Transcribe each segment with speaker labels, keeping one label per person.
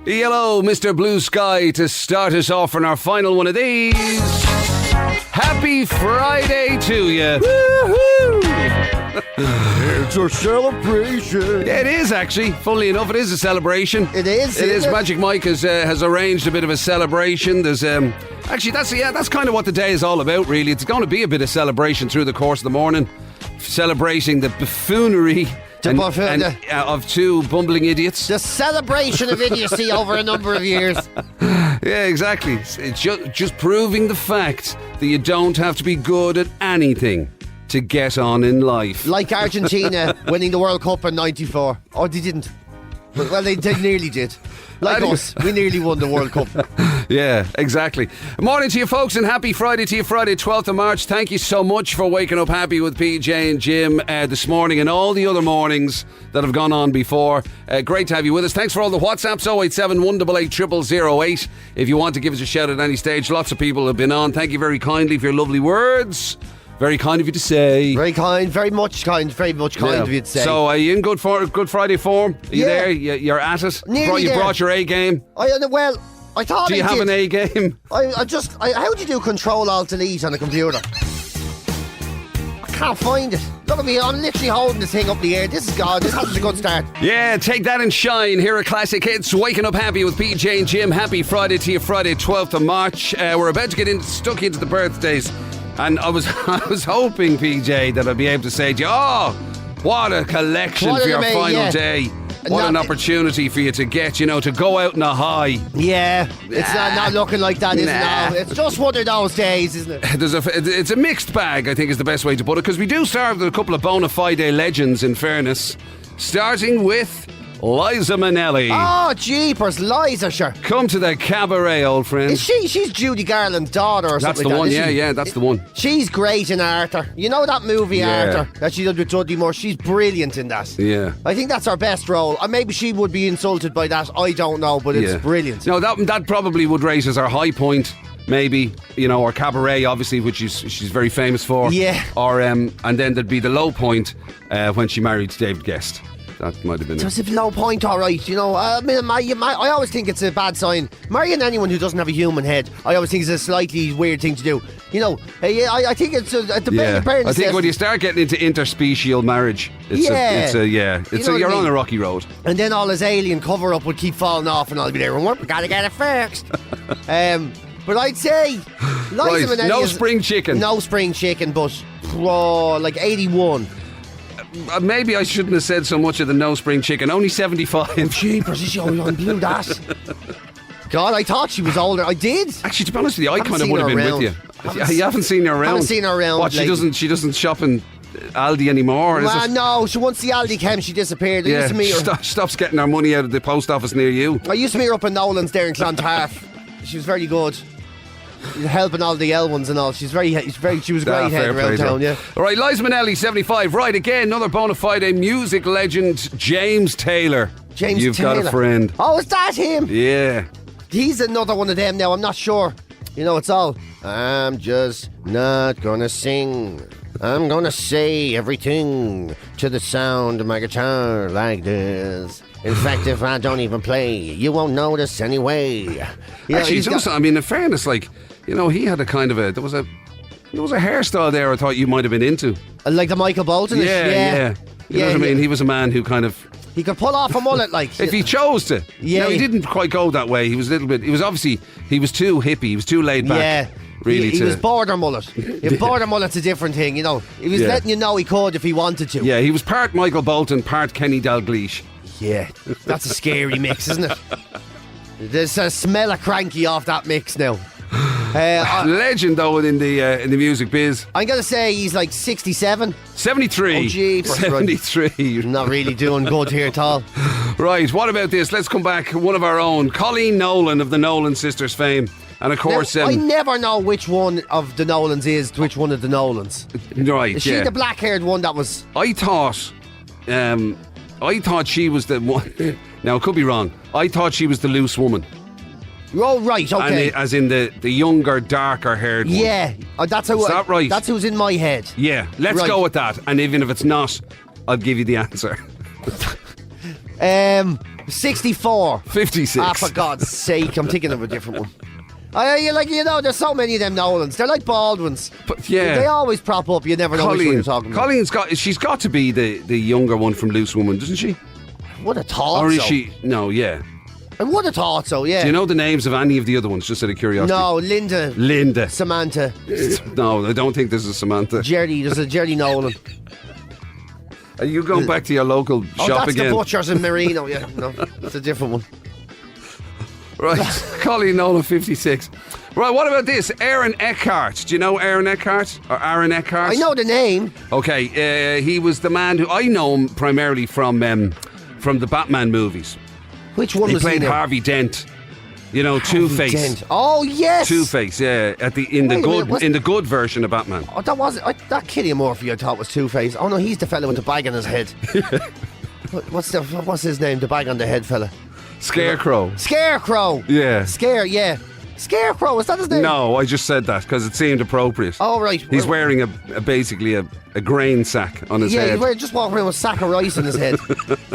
Speaker 1: Hello, Mr. Blue Sky, to start us off on our final one of these. Happy Friday to you. Woohoo!
Speaker 2: It's a celebration.
Speaker 1: It is, actually. Funnily enough, it is a celebration.
Speaker 2: It is.
Speaker 1: It is. Magic Mike has arranged a bit of a celebration. There's actually that's kind of what the day is all about, really. It's going to be a bit of celebration through the course of the morning, celebrating the buffoonery of two bumbling idiots.
Speaker 2: The celebration of idiocy over a number of years.
Speaker 1: Yeah, exactly. It's just proving the fact that you don't have to be good at anything to get on in life.
Speaker 2: Like Argentina winning the World Cup in '94. Oh, they didn't. Well, they nearly did. Like us, we nearly won the World Cup.
Speaker 1: Yeah, exactly. Morning to you folks, and happy Friday to you, Friday 12th of March. Thank you so much for waking up happy with PJ and Jim this morning and all the other mornings that have gone on before. Great to have you with us. Thanks for all the WhatsApps, 087 188 0008. If you want to give us a shout at any stage, lots of people have been on. Thank you very kindly for your lovely words. Very kind of you to say.
Speaker 2: Very kind, very much kind of you to say.
Speaker 1: So are you in good Friday form? Are you there? You're at it?
Speaker 2: Nearly
Speaker 1: you brought your A game?
Speaker 2: I thought
Speaker 1: Do you have an A game?
Speaker 2: how do you do Control-Alt-Delete on a computer? I can't find it. Look at me, I'm literally holding this thing up in the air. This is a good start.
Speaker 1: Yeah, take that and shine. Here are classic hits. Waking up happy with PJ and Jim. Happy Friday to you, Friday 12th of March. We're about to get stuck into the birthdays. And I was hoping, PJ, that I'd be able to say to you, oh, what a collection for your final day. What an opportunity for you to get, to go out in a high.
Speaker 2: Yeah, it's not looking like that, is it now? It's just one of those days, isn't it?
Speaker 1: It's a mixed bag, I think is the best way to put it, because we do start with a couple of bona fide legends, in fairness. Starting with Liza Minnelli.
Speaker 2: Oh, jeepers, Liza, sure.
Speaker 1: Come to the cabaret, old friend.
Speaker 2: She's Judy Garland's daughter or something like that.
Speaker 1: That's the one, yeah, that's the one.
Speaker 2: She's great in Arthur. You know that movie, Arthur, that she did with Dudley Moore? She's brilliant in that.
Speaker 1: Yeah.
Speaker 2: I think that's her best role. Maybe she would be insulted by that, I don't know, but it's brilliant.
Speaker 1: No, that probably would rate as her high point. Maybe, or Cabaret, obviously, which she's very famous for.
Speaker 2: Yeah.
Speaker 1: Or and then there'd be the low point when she married David Guest. That might have been
Speaker 2: it. A low point, all right. I always think it's a bad sign. Marrying anyone who doesn't have a human head, I always think is a slightly weird thing to do. I think it's
Speaker 1: I think when you start getting into interspecial marriage, you're on a rocky road.
Speaker 2: And then all his alien cover-up would keep falling off, and I'll be there, we gotta get it fixed. But I'd say Liza Minnelli
Speaker 1: no spring chicken.
Speaker 2: No spring chicken, but like 81.
Speaker 1: Maybe I shouldn't have said so much of the no spring chicken. Only 75.
Speaker 2: Jeepers, I blew that. God, I thought she was older. I did.
Speaker 1: Actually, to be honest with you, I kind of would have been with you. You haven't seen her around. I
Speaker 2: haven't seen her around.
Speaker 1: What, she doesn't shop in Aldi anymore?
Speaker 2: No, once the Aldi came, she disappeared. I used to meet her.
Speaker 1: Stops getting her money out of the post office near you.
Speaker 2: I used to meet her up in Nolan's there in Clontarf. She was very good. Helping all the L ones and all. She was great heading around town, yeah.
Speaker 1: Alright, Liza Minnelli, 75. Right, again, another bona fide music legend, James Taylor. You've got a friend.
Speaker 2: Oh, is that him?
Speaker 1: Yeah.
Speaker 2: He's another one of them now, I'm not sure. It's all, I'm just not gonna sing. I'm gonna say everything to the sound of my guitar like this. In fact, if I don't even play, you won't notice anyway.
Speaker 1: Actually, in fairness, he had a kind of there was a hairstyle there I thought you might have been into.
Speaker 2: Like the Michael Bolton?
Speaker 1: Yeah. You know what I mean? He was a man who kind of...
Speaker 2: He could pull off a mullet, like...
Speaker 1: if he chose to. Yeah. No, he didn't quite go that way. He was a little bit... He was too hippie. He was too laid back.
Speaker 2: Yeah.
Speaker 1: Really,
Speaker 2: he was border mullet. Border mullet's a different thing, He was letting you know he could if he wanted to.
Speaker 1: Yeah, he was part Michael Bolton, part Kenny Dalglish.
Speaker 2: Yeah, that's a scary mix, isn't it? There's a smell of cranky off that mix now.
Speaker 1: Legend though in the music biz.
Speaker 2: I'm gonna say he's like 67,
Speaker 1: 73.
Speaker 2: Oh, gee,
Speaker 1: 73.
Speaker 2: Not really doing good here at all.
Speaker 1: Right, what about this? Let's come back. One of our own, Colleen Nolan of the Nolan sisters fame, and of course,
Speaker 2: I never know which one of the Nolans is which one of the Nolans.
Speaker 1: Right,
Speaker 2: is she the black-haired one that was?
Speaker 1: I thought she was the one. Now, it could be wrong. I thought she was the loose woman.
Speaker 2: Oh, right, okay.
Speaker 1: And as in the younger, darker haired one.
Speaker 2: Yeah. That's how.
Speaker 1: Is that right?
Speaker 2: That's who's in my head.
Speaker 1: Yeah, let's go with that. And even if it's not, I'll give you the answer.
Speaker 2: 64.
Speaker 1: 56.
Speaker 2: Ah, for God's sake, I'm thinking of a different one. There's so many of them Nolans. They're like Baldwins.
Speaker 1: But yeah,
Speaker 2: they always prop up. You never know which one you're talking about.
Speaker 1: She's got to be the younger one from Loose Woman, doesn't she?
Speaker 2: Would have thought so.
Speaker 1: Or is she? No, yeah.
Speaker 2: I would have thought so, yeah.
Speaker 1: Do you know the names of any of the other ones, just out of curiosity?
Speaker 2: No, Linda. Samantha.
Speaker 1: No, I don't think this is Samantha.
Speaker 2: There's a Jerry Nolan.
Speaker 1: Are you going back to your local shop
Speaker 2: that's
Speaker 1: again?
Speaker 2: the Butchers in Marino, yeah. No, it's a different one.
Speaker 1: Right, Colleen Nolan, 56. Right, what about this? Aaron Eckhart. Do you know Aaron Eckhart? Or Aaron Eckhart?
Speaker 2: I know the name.
Speaker 1: Okay, he was the man who... I know him primarily from the Batman movies.
Speaker 2: Which one
Speaker 1: he
Speaker 2: was he? He
Speaker 1: played Harvey Dent. You know, Two-Face.
Speaker 2: Dent. Oh, yes.
Speaker 1: Two-Face, yeah. In the good version of Batman.
Speaker 2: Oh, that that Cillian Murphy I thought was Two-Face. Oh, no, he's the fella with the bag on his head. What's his name? The bag on the head fella.
Speaker 1: Scarecrow. Yeah.
Speaker 2: Scarecrow, is that his name?
Speaker 1: No, I just said that because it seemed appropriate.
Speaker 2: Oh, right.
Speaker 1: He's wearing basically a grain sack on his head.
Speaker 2: Yeah, he's just walking around with a sack of rice in his head.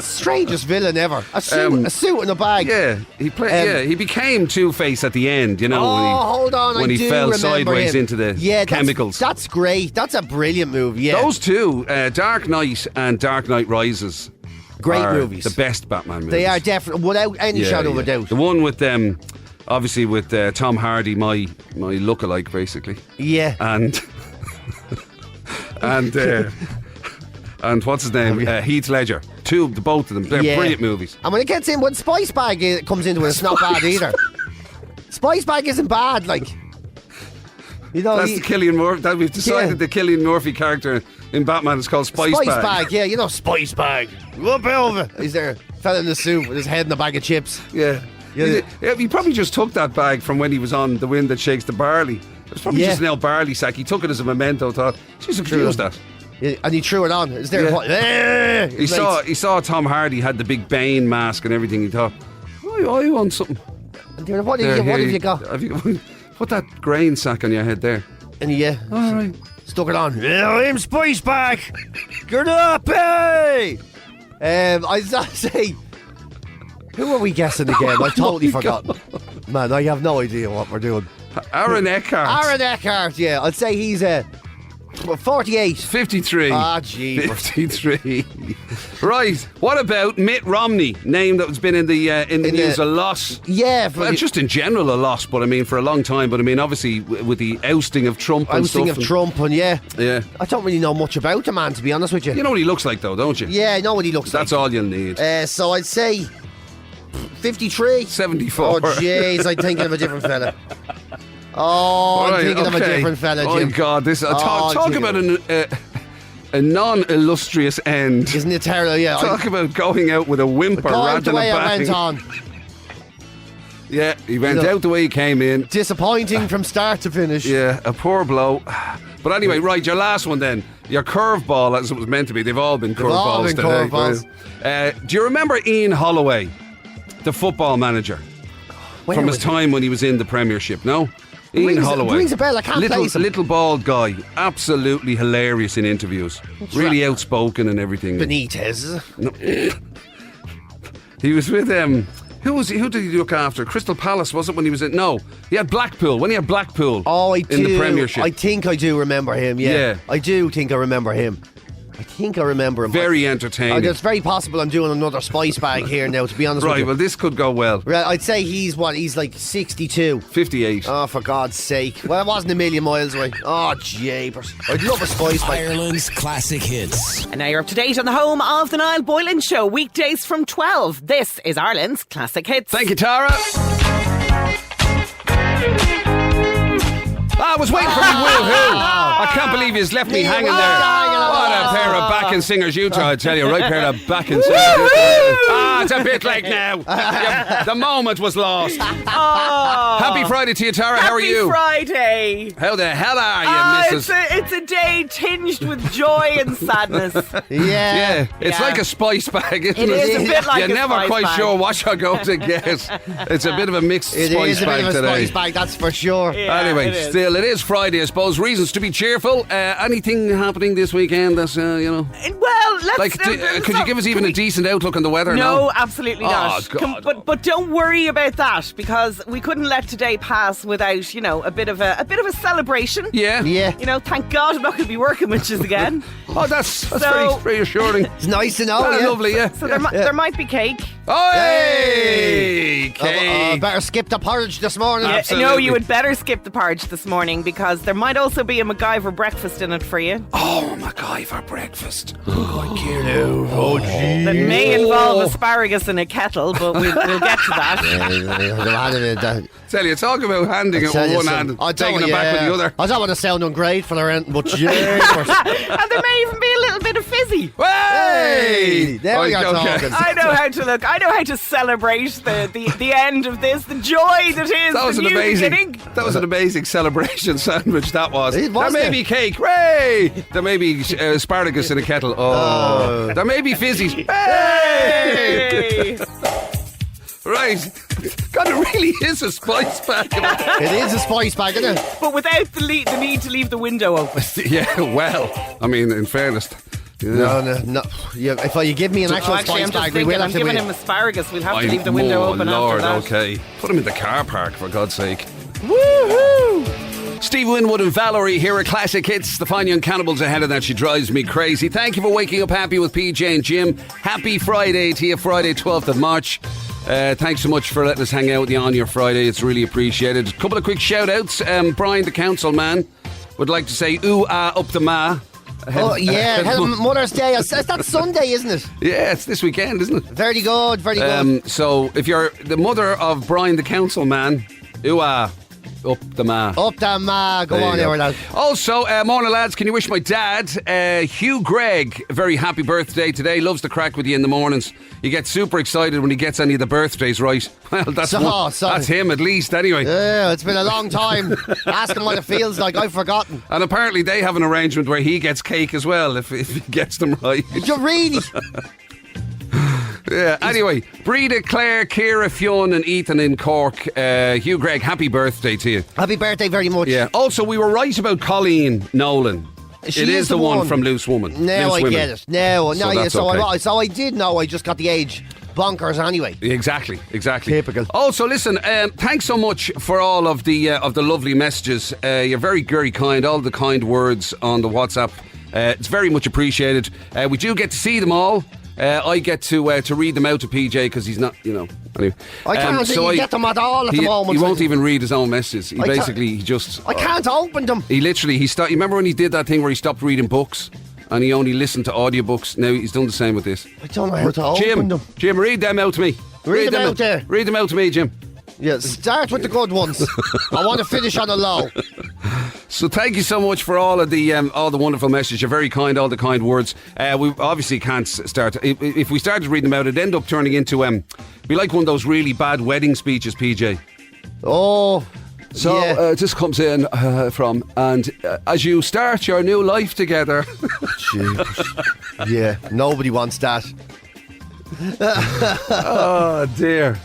Speaker 2: Strangest villain ever. A suit and a bag.
Speaker 1: Yeah, he became Two-Face at the end, you know.
Speaker 2: Hold on,
Speaker 1: when he fell sideways into the chemicals.
Speaker 2: That's great. That's a brilliant movie, yeah.
Speaker 1: Those two, Dark Knight and Dark Knight Rises,
Speaker 2: great
Speaker 1: are
Speaker 2: movies.
Speaker 1: the best Batman movies.
Speaker 2: They are definitely, without any shadow of a doubt.
Speaker 1: The one with obviously with Tom Hardy, my lookalike, basically.
Speaker 2: Yeah.
Speaker 1: And what's his name? Heath Ledger. Both of them. They're brilliant movies.
Speaker 2: And when it gets in, when Spice Bag comes into it, it's not bad either. Spice Bag isn't bad, like. You know,
Speaker 1: that's the Cillian Murphy. That we've decided the Cillian Murphy character in Batman is called Spice Bag.
Speaker 2: Spice Bag, yeah, you know, Spice Bag. Whoop over. He's there, fella in the suit with his head in a bag of chips.
Speaker 1: Yeah. He probably just took that bag from when he was on The Wind That Shakes the Barley. It was probably just an old barley sack. He took it as a memento. Thought, "Jeez, I could use that."
Speaker 2: Yeah, and he threw it on. Is there?
Speaker 1: He saw Tom Hardy had the big Bane mask and everything. He thought, I want something.
Speaker 2: What have you got?
Speaker 1: Put that grain sack on your head there.
Speaker 2: And
Speaker 1: all right,
Speaker 2: stuck it on. I'm Spice Bag. Get up, hey! I say, who are we guessing again? I've totally forgotten. Man, I have no idea what we're doing.
Speaker 1: Aaron Eckhart.
Speaker 2: Yeah, I'd say he's 48.
Speaker 1: 53.
Speaker 2: Ah, gee.
Speaker 1: 53. Right. What about Mitt Romney? Name that has been in the news a lot.
Speaker 2: Yeah.
Speaker 1: Just in general a lot, but I mean for a long time. But I mean obviously with the ousting of Trump and stuff.
Speaker 2: Yeah.
Speaker 1: I
Speaker 2: don't really know much about the man, to be honest with you.
Speaker 1: You know what he looks like though, don't you?
Speaker 2: Yeah, I know what he looks like.
Speaker 1: That's all you'll need.
Speaker 2: So I'd say 53.
Speaker 1: 74.
Speaker 2: Oh, jeez, I'm thinking of a different fella. I'm thinking of a different fella, Jim.
Speaker 1: Oh, God. Talk about a non-illustrious end.
Speaker 2: Isn't it terrible? Yeah.
Speaker 1: Talk about going out with a whimper rather than a bang.
Speaker 2: Went on.
Speaker 1: Yeah, he went out the way he came in.
Speaker 2: Disappointing from start to finish.
Speaker 1: Yeah, a poor blow. But anyway, right, your last one then. Your curveball, as it was meant to be. They've all been curveballs today. Do you remember Ian Holloway, the football manager? From his time when he was in the Premiership, no? Ian Holloway.
Speaker 2: Rings a bell, I can't place him.
Speaker 1: Little bald guy. Absolutely hilarious in interviews. Really outspoken and everything.
Speaker 2: Benitez.
Speaker 1: No. He was with who did he look after? Crystal Palace, was it when he was in? No, he had Blackpool. When he had Blackpool in the Premiership.
Speaker 2: I think I do remember him, yeah. I do think I remember him. Very
Speaker 1: entertaining.
Speaker 2: It's very possible I'm doing another Spice Bag here now, to be honest with you.
Speaker 1: Right, well, this could go well.
Speaker 2: Right, I'd say he's like 62.
Speaker 1: 58.
Speaker 2: Oh, for God's sake. Well, it wasn't a million miles away. Oh, jeepers. I'd love a Spice Bag.
Speaker 3: Ireland's classic hits.
Speaker 4: And now you're up to date on the home of the Niall Boylan Show, weekdays from 12. This is Ireland's classic hits.
Speaker 1: Thank you, Tara. I was waiting for me, Will. I can't believe he's left me hanging there. What a pair of backing singers you two, I tell you. Right pair of backing singers. It's a bit late now. The moment was lost. Happy Friday to you, Tara. How are you?
Speaker 4: Happy Friday.
Speaker 1: How the hell are you, Mrs.?
Speaker 4: It's a day tinged with joy and sadness.
Speaker 1: Yeah. It's like a Spice Bag, isn't it?
Speaker 4: It is a bit like
Speaker 1: You're never quite sure what you're going to get. It's a bit of a mixed Spice Bag today.
Speaker 2: It is a bit of a Spice Bag, that's for sure.
Speaker 1: Anyway, still still. It is Friday, I suppose. Reasons to be cheerful. Anything happening this weekend that's,
Speaker 4: Well, let's...
Speaker 1: could you give us even a decent outlook on the weather?
Speaker 4: No, absolutely not.
Speaker 1: God.
Speaker 4: But don't worry about that, because we couldn't let today pass without, a bit of a celebration.
Speaker 1: Yeah.
Speaker 4: Thank God I'm not going to be working witches again.
Speaker 1: That's very reassuring.
Speaker 2: It's nice to know.
Speaker 1: Lovely, yeah.
Speaker 4: So there might be cake.
Speaker 1: Oh, hey! Cake.
Speaker 2: Better skip the porridge this morning.
Speaker 1: Absolutely.
Speaker 4: No, you would better skip the porridge this morning, because there might also be a MacGyver breakfast in it for you.
Speaker 1: Oh, MacGyver breakfast.
Speaker 4: That may involve asparagus in a kettle, but we'll get to that.
Speaker 1: Tell you, talk about handing it with one hand and taking it back with the other.
Speaker 2: I don't want to sound ungrateful or anything, but
Speaker 4: And there may even be a little bit of fizzy.
Speaker 1: Hey!
Speaker 2: There we are talking.
Speaker 4: I know how to look. I know how to celebrate the end of this, the joy that is the new beginning.
Speaker 1: That was an amazing celebration sandwich. That was.
Speaker 2: It was
Speaker 1: there may be cake. Hooray! There may be asparagus in a kettle. Oh. There may be fizzies. Hey! Right. God, it really is a spice bag.
Speaker 2: It is a spice bag, isn't it?
Speaker 4: But without the need to leave the window open.
Speaker 1: Yeah, well, I mean, in fairness. Yeah.
Speaker 2: No. Yeah, if you give me an actual spice bag, we will have to.
Speaker 4: I'm giving him asparagus. We'll have to leave the window open
Speaker 1: Lord,
Speaker 4: after that.
Speaker 1: Okay. Put him in the car park, for God's sake.
Speaker 4: Woohoo!
Speaker 1: Steve Winwood and Valerie here at Classic Hits. The Fine Young Cannibals ahead of that. She drives me crazy. Thank you for waking up happy with PJ and Jim. Happy Friday to you, Friday 12th of March. Thanks so much for letting us hang out with you on your Friday. It's really appreciated. A couple of quick shout outs. Brian, the council man, would like to say up the ma.
Speaker 2: Mother's Day. That's Sunday, isn't it?
Speaker 1: Yeah, it's this weekend, isn't it?
Speaker 2: Very good, very good.
Speaker 1: So if you're the mother of Brian, the council man, up the ma.
Speaker 2: Up the ma. Go on there, lad.
Speaker 1: Also, morning lads, can you wish my dad, Hugh Gregg, a very happy birthday today. Loves to crack with you in the mornings. He gets super excited when he gets any of the birthdays right. Well, that's him at least anyway.
Speaker 2: Yeah, it's been a long time. Ask him what it feels like. I've forgotten.
Speaker 1: And apparently they have an arrangement where he gets cake as well if he gets them right.
Speaker 2: You really?
Speaker 1: Yeah, anyway, Breda, Claire, Ciara, Fionn and Ethan in Cork. Hugh Gregg, happy birthday to you.
Speaker 2: Happy birthday very much.
Speaker 1: Yeah. Also, we were right about Colleen Nolan. It is the one from Loose Woman.
Speaker 2: Now I get it. So I did know. I just got the age bonkers anyway.
Speaker 1: Exactly.
Speaker 2: Typical.
Speaker 1: Also, listen, thanks so much for all of the lovely messages. You're very, very kind. All the kind words on the WhatsApp. It's very much appreciated. We do get to see them all. I get to read them out to PJ because he's not, anyway.
Speaker 2: I can't get them at all at the moment.
Speaker 1: He won't even read his own messages.
Speaker 2: I can't open them.
Speaker 1: He stopped. You remember when he did that thing where he stopped reading books and he only listened to audiobooks? Now he's done the same with this.
Speaker 2: I don't know how to open them.
Speaker 1: Jim, read them out to me.
Speaker 2: Read them out there.
Speaker 1: Read them out to me, Jim.
Speaker 2: Yeah, start with the good ones. I want to finish on a low.
Speaker 1: So thank you so much for all the wonderful messages. You're very kind, all the kind words. We obviously can't start. If we started reading them out, it'd end up turning into be like one of those really bad wedding speeches, PJ.
Speaker 2: Oh.
Speaker 1: So this comes in from, and as you start your new life together.
Speaker 2: Jeez. Yeah, nobody wants that.
Speaker 1: Oh dear.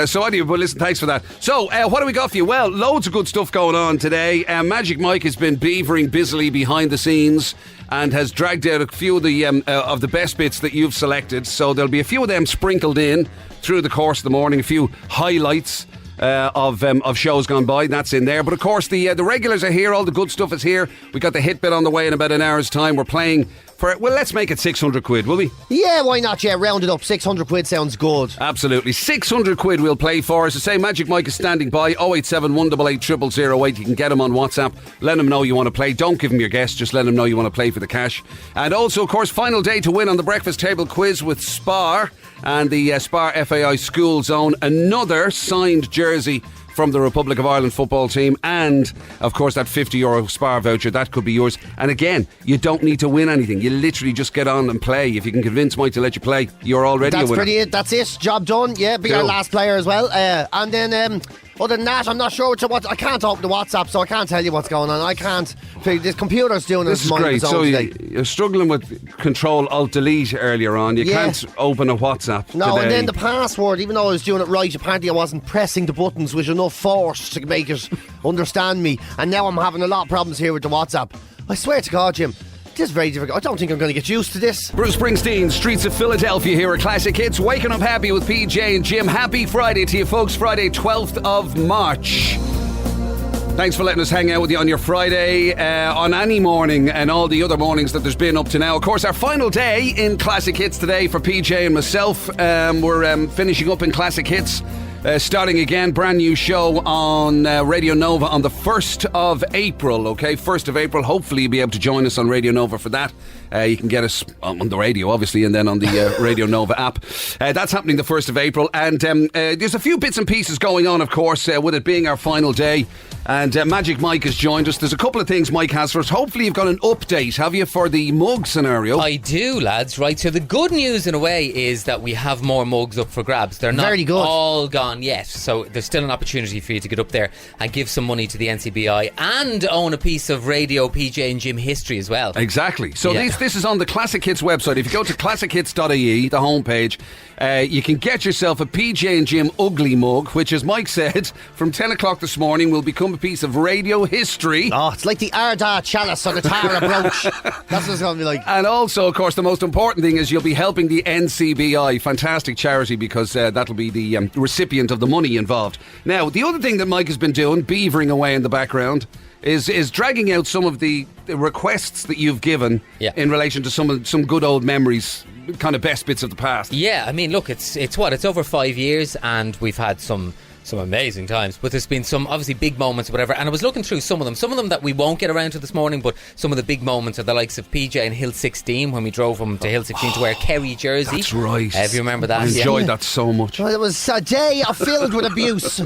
Speaker 1: So anyway, but listen, thanks for that. So, what do we got for you? Well, loads of good stuff going on today. Magic Mike has been beavering busily behind the scenes and has dragged out a few of the best bits that you've selected. So there'll be a few of them sprinkled in through the course of the morning, a few highlights of shows gone by. That's in there. But of course, the regulars are here. All the good stuff is here. We got the hit bit on the way in about an hour's time. We're playing for, well, let's make it 600 quid, will we?
Speaker 2: Yeah, why not? Yeah, round it up. 600 quid sounds good.
Speaker 1: Absolutely. 600 quid we'll play for. As I say, Magic Mike is standing by. 087 188 0008. You can get him on WhatsApp. Let him know you want to play. Don't give him your guess. Just let him know you want to play for the cash. And also, of course, final day to win on the breakfast table quiz with Spar and the Spar FAI School Zone. Another signed jersey from the Republic of Ireland football team, and of course that €50 Spar voucher, that could be yours. And again, you don't need to win anything. You literally just get on and play. If you can convince Mike to let you play, you're already a winner.
Speaker 2: That's pretty it. That's it. Job done. Yeah, be our last player as well. And then Other than that, I'm not sure I can't open the WhatsApp, so I can't tell you what's going on. I can't. The computer's doing
Speaker 1: This is great. So you're struggling with Control-Alt-Delete earlier on. You can't open a WhatsApp
Speaker 2: No,
Speaker 1: today.
Speaker 2: and then the password, even though I was doing it right, apparently I wasn't pressing the buttons with enough force to make it understand me. And now I'm having a lot of problems here with the WhatsApp. I swear to God, Jim, this is very difficult. I don't think I'm going to get used to this.
Speaker 1: Bruce Springsteen, Streets of Philadelphia here at Classic Hits. Waking up happy with PJ and Jim. Happy Friday to you folks. Friday 12th of March. Thanks for letting us hang out with you on your Friday, on any morning and all the other mornings that there's been up to now. Of course, our final day in Classic Hits today for PJ and myself. We're finishing up in Classic Hits. Starting again, brand new show on Radio Nova on the 1st of April, okay? 1st of April. Hopefully you'll be able to join us on Radio Nova for that. You can get us on the radio, obviously, and then on the Radio Nova app. That's happening the 1st of April. And there's a few bits and pieces going on, of course, with it being our final day. And Magic Mike has joined us. There's a couple of things Mike has for us. Hopefully you've got an update, have you, for the mug scenario?
Speaker 5: I do, lads. Right, so the good news in a way is that we have more mugs up for grabs. They're not
Speaker 2: Very good.
Speaker 5: all gone yet, so there's still an opportunity for you to get up there and give some money to the NCBI and own a piece of Radio PJ and Jim history as well.
Speaker 1: Exactly. So this is on the Classic Hits website. If you go to classichits.ie, the homepage, you can get yourself a PJ and Jim ugly mug, which, as Mike said, from 10 o'clock this morning will become a piece of radio history.
Speaker 2: Oh, it's like the Arda chalice or the Tara brooch. That's what it's going to be like.
Speaker 1: And also, of course, the most important thing is you'll be helping the NCBI, fantastic charity, because that'll be the recipient of the money involved. Now, the other thing that Mike has been doing, beavering away in the background, is dragging out some of the requests that you've given in relation to some good old memories, kind of best bits of the past.
Speaker 5: Yeah, I mean, look, it's over 5 years, and we've had some amazing times, but there's been some obviously big moments or whatever, and I was looking through some of them that we won't get around to this morning, but some of the big moments are the likes of PJ and Hill 16 when we drove him to Hill 16 to wear Kerry jersey.
Speaker 1: That's right.
Speaker 5: If you remember that.
Speaker 1: I enjoyed that so much.
Speaker 2: Well, it was a day filled with abuse,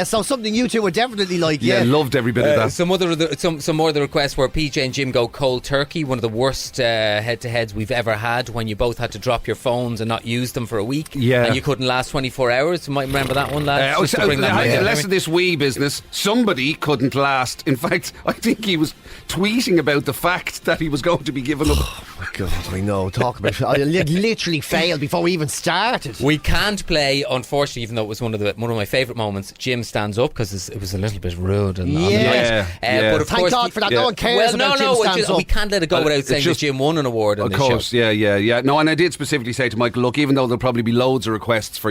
Speaker 2: so something you two would definitely like.
Speaker 1: Yeah, loved every bit of that.
Speaker 5: Some more of the requests were PJ and Jim go cold turkey, one of the worst head-to-heads we've ever had, when you both had to drop your phones and not use them for a week, and you couldn't last 24 hours. You might remember that one, lads. Just to bring that
Speaker 1: less of this wee business. Somebody couldn't last. In fact, I think he was tweeting about the fact that he was going to be given up.
Speaker 2: Oh my God, I know. Talk about it. I literally failed before we even started.
Speaker 5: We can't play, unfortunately, even though it was one of my favourite moments. Jim stands up because it was a little bit rude and
Speaker 2: yeah.
Speaker 5: But of
Speaker 2: Thank
Speaker 5: course,
Speaker 2: God for that. No one cares about Jim stands up.
Speaker 5: We can't let it go without saying that Jim won an award on this show.
Speaker 1: Of course, yeah. No, and I did specifically say to Michael, look, even though there'll probably be loads of requests for,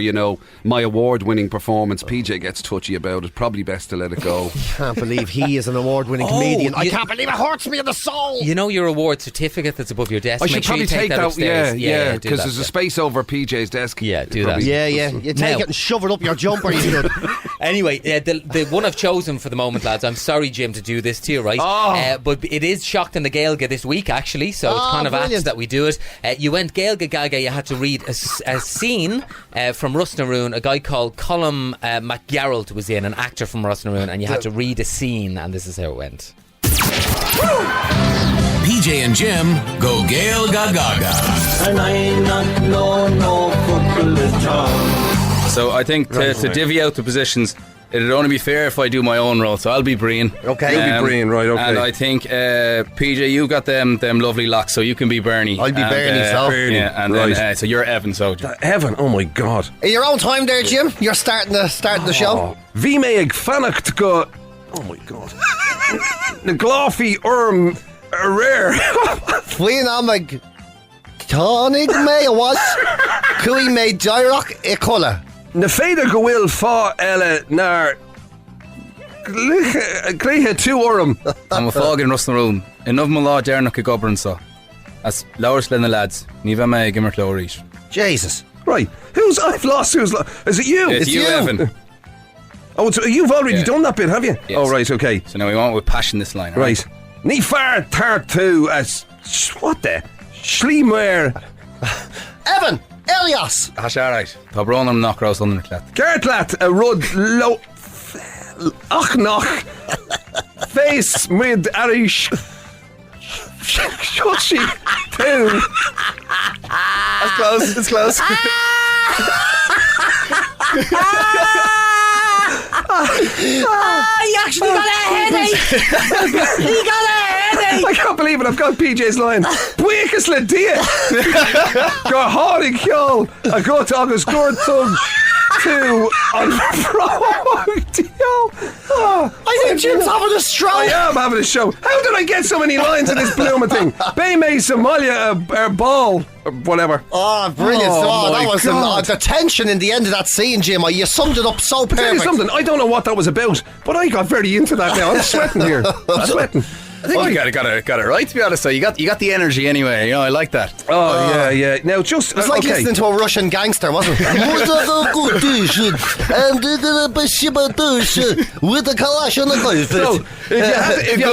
Speaker 1: my award-winning performance, PJ gets touchy about it. Probably best to let it go.
Speaker 2: I can't believe he is an award-winning comedian. I can't believe it hurts me in the soul.
Speaker 5: You know your award certificate that's above your desk?
Speaker 1: I should probably take that upstairs. Yeah, because there's a space over PJ's desk.
Speaker 5: Yeah, do that.
Speaker 2: Yeah. You take it and shove it up your jumper. You should.
Speaker 5: Anyway, the one I've chosen for the moment, lads, I'm sorry, Jim, to do this to you, right? But it is Shocked in the Gaelga this week, actually, so it's kind of apt that we do it. You went Gaelga Gaga, you had to read a scene from Rusnaroon. A guy called Colm McGarrett was in, an actor from Rusnaroon, and you had to read a scene, and this is how it went.
Speaker 3: PJ and Jim go Gaelga Gaga.
Speaker 6: And I'm not no football at all.
Speaker 7: So I think to divvy out the positions, it'd only be fair if I do my own role. So I'll be Brian.
Speaker 2: Okay,
Speaker 8: you'll be Brian, right? Okay.
Speaker 7: And I think PJ, you got them lovely locks, so you can be Bernie.
Speaker 2: I'll be Bernie,
Speaker 8: Bernie.
Speaker 7: Yeah, and then so you're Evan. So
Speaker 8: Evan, oh my God.
Speaker 2: In your own time there, Jim. You're starting the show.
Speaker 8: Vimeig Fanacht go. Oh my God. The Gloffy rare.
Speaker 2: Flin amag Tonig me was Cui me Dyrok e Cola.
Speaker 8: Na féidir go bhfuil fá eile nar clíthe tú orm.
Speaker 7: I'm a fog in Rusnaroon. Enough my law Darnach a gobern so. As Lowers Lena lads. Ní bheith me gimmer Lowries.
Speaker 2: Jesus.
Speaker 8: Right. I've lost who's is it you?
Speaker 7: It's you, Evan.
Speaker 8: Oh, so you've already done that bit, have you?
Speaker 7: Yes.
Speaker 8: Oh, right, okay.
Speaker 7: So now we want with passion this line.
Speaker 8: Right. Ní far tart tú as what the Schleemware.
Speaker 2: Evan Elias.
Speaker 7: That's alright. Tá brónam nach rás under the clat.
Speaker 8: Gertlat a rud lo ach nach face with Arish Shushi too.
Speaker 7: That's close. It's close.
Speaker 8: I can't believe it. I've got PJ's line. Buíochas le dia. Go hánig ceol. A go agus gur tug to on
Speaker 2: I think Jim's having a stroke.
Speaker 8: I am having a show. How did I get so many lines in this blooming thing? Bay May Somalia ball or whatever.
Speaker 2: Oh, brilliant.
Speaker 8: Oh,
Speaker 2: That
Speaker 8: my
Speaker 2: was
Speaker 8: God.
Speaker 2: the tension in the end of that scene, Jim. You summed it up so
Speaker 8: Tell you
Speaker 2: perfect.
Speaker 8: something, I don't know what that was about, but I got very into that now. I'm sweating here. I'm sweating.
Speaker 7: I think you got it right, to be honest. So you got the energy anyway. You know, I like that.
Speaker 8: Oh, yeah. Now, just...
Speaker 2: It's like listening to a Russian gangster, wasn't it? With the Kalashnikov.
Speaker 8: So, if you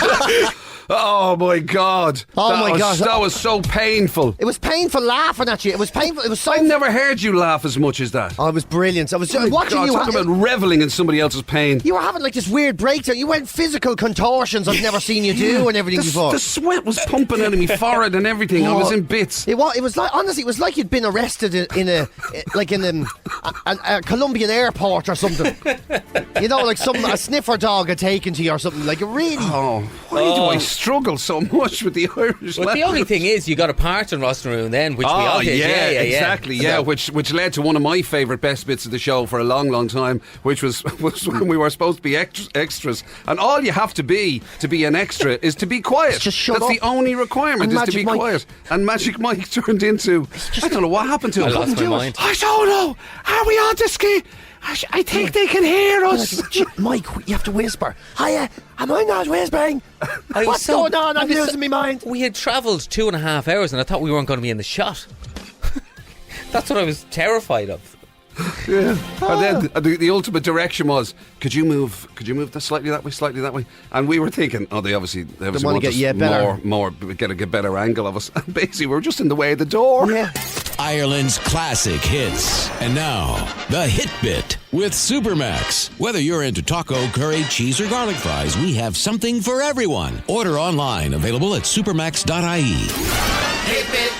Speaker 8: had... Oh my God! That was so painful.
Speaker 2: It was painful laughing at you. It was painful. It was so.
Speaker 8: I've never heard you laugh as much as that.
Speaker 2: Oh, it was brilliant. I was
Speaker 8: Oh my
Speaker 2: watching
Speaker 8: God,
Speaker 2: you.
Speaker 8: talk about reveling in somebody else's pain.
Speaker 2: You were having like this weird breakdown. You went physical contortions I've never seen you do and everything before.
Speaker 8: The sweat was pumping out of my forehead and everything. I was in bits.
Speaker 2: It was like, honestly, it was like you'd been arrested in a Colombian airport or something. You know, like a sniffer dog had taken to you or something. Like it really.
Speaker 8: Oh, why do I struggle so much with the Irish?
Speaker 5: But the only thing is, you got a part in Rossnaroon then, which we all did. Yeah,
Speaker 8: exactly. Yeah, which led to one of my favourite best bits of the show for a long, long time, which was when we were supposed to be extras, and all you have to be an extra is to be quiet.
Speaker 2: Just shut
Speaker 8: That's
Speaker 2: up.
Speaker 8: the only requirement, is to be quiet. And Magic Mike turned into I don't know what happened to him.
Speaker 5: I lost my mind.
Speaker 8: I don't know. Are we on to ski? I think they can hear us.
Speaker 2: Mike, you have to whisper. Hiya, am I not whispering? What's going on? I'm losing my mind.
Speaker 5: We had travelled 2.5 hours and I thought we weren't going to be in the shot. That's what I was terrified of.
Speaker 8: Yeah. And then the ultimate direction was, could you move that slightly that way? And we were thinking, they obviously want
Speaker 2: to get better.
Speaker 8: get a better angle of us. And basically, we were just in the way of the door.
Speaker 2: Yeah.
Speaker 3: Ireland's classic hits. And now, the Hit Bit with Supermax. Whether you're into taco, curry, cheese, or garlic fries, we have something for everyone. Order online, available at supermax.ie.
Speaker 9: Hit Bit.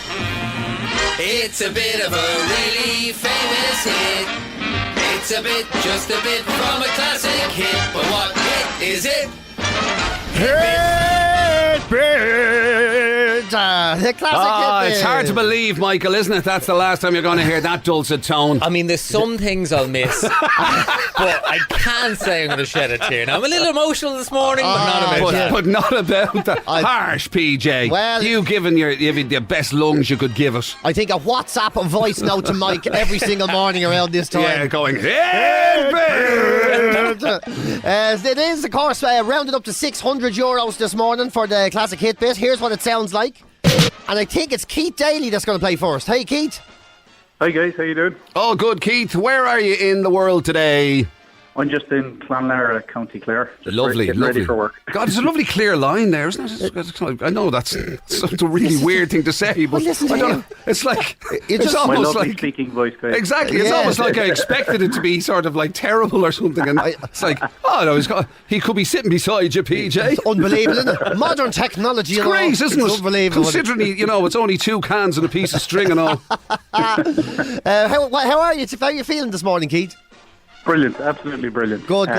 Speaker 9: It's a bit of a really famous hit. It's a bit, just a bit from a classic hit. But what hit is it?
Speaker 2: Hit Bit. The classic hit.
Speaker 8: It's hard to believe, Michael, isn't it? That's the last time you're going to hear that dulcet tone.
Speaker 5: I mean, there's some things I'll miss, but I can't say I'm going to shed a tear. Now, I'm a little emotional this morning, but not about that.
Speaker 8: But not about that. Harsh, PJ.
Speaker 2: Well,
Speaker 8: you've given the best lungs you could give us.
Speaker 2: I think a WhatsApp voice note to Mike every single morning around this time.
Speaker 8: Yeah, going, Hit Bit.
Speaker 2: It is, of course, rounded up to €600 this morning for the classic hit bit. Here's what it sounds like. And I think it's Keith Daly that's going to play first. Hey, Keith.
Speaker 10: Hi guys, how you doing?
Speaker 8: Oh, good, Keith. Where are you in the world today?
Speaker 10: I'm just in Clonlara, County Clare.
Speaker 8: Lovely,
Speaker 10: getting
Speaker 8: lovely.
Speaker 10: ready for work.
Speaker 8: God, it's a lovely clear line there, isn't it? I know that's a really weird thing to say, but
Speaker 2: listen to
Speaker 8: I don't
Speaker 2: him.
Speaker 8: know. It's like it's
Speaker 10: My
Speaker 8: almost
Speaker 10: lovely
Speaker 8: like
Speaker 10: speaking voice, guys.
Speaker 8: exactly. It's
Speaker 2: Yeah.
Speaker 8: almost like I expected it to be sort of like terrible or something, and it's like, oh no, he could be sitting beside you, PJ.
Speaker 2: It's unbelievable, isn't it? Modern technology,
Speaker 8: It's great, isn't
Speaker 2: it's
Speaker 8: it?
Speaker 2: unbelievable.
Speaker 8: Considering it's only 2 cans and a piece of string and all.
Speaker 2: How are you? How are you feeling this morning, Keith?
Speaker 10: Brilliant, absolutely brilliant.
Speaker 2: Good.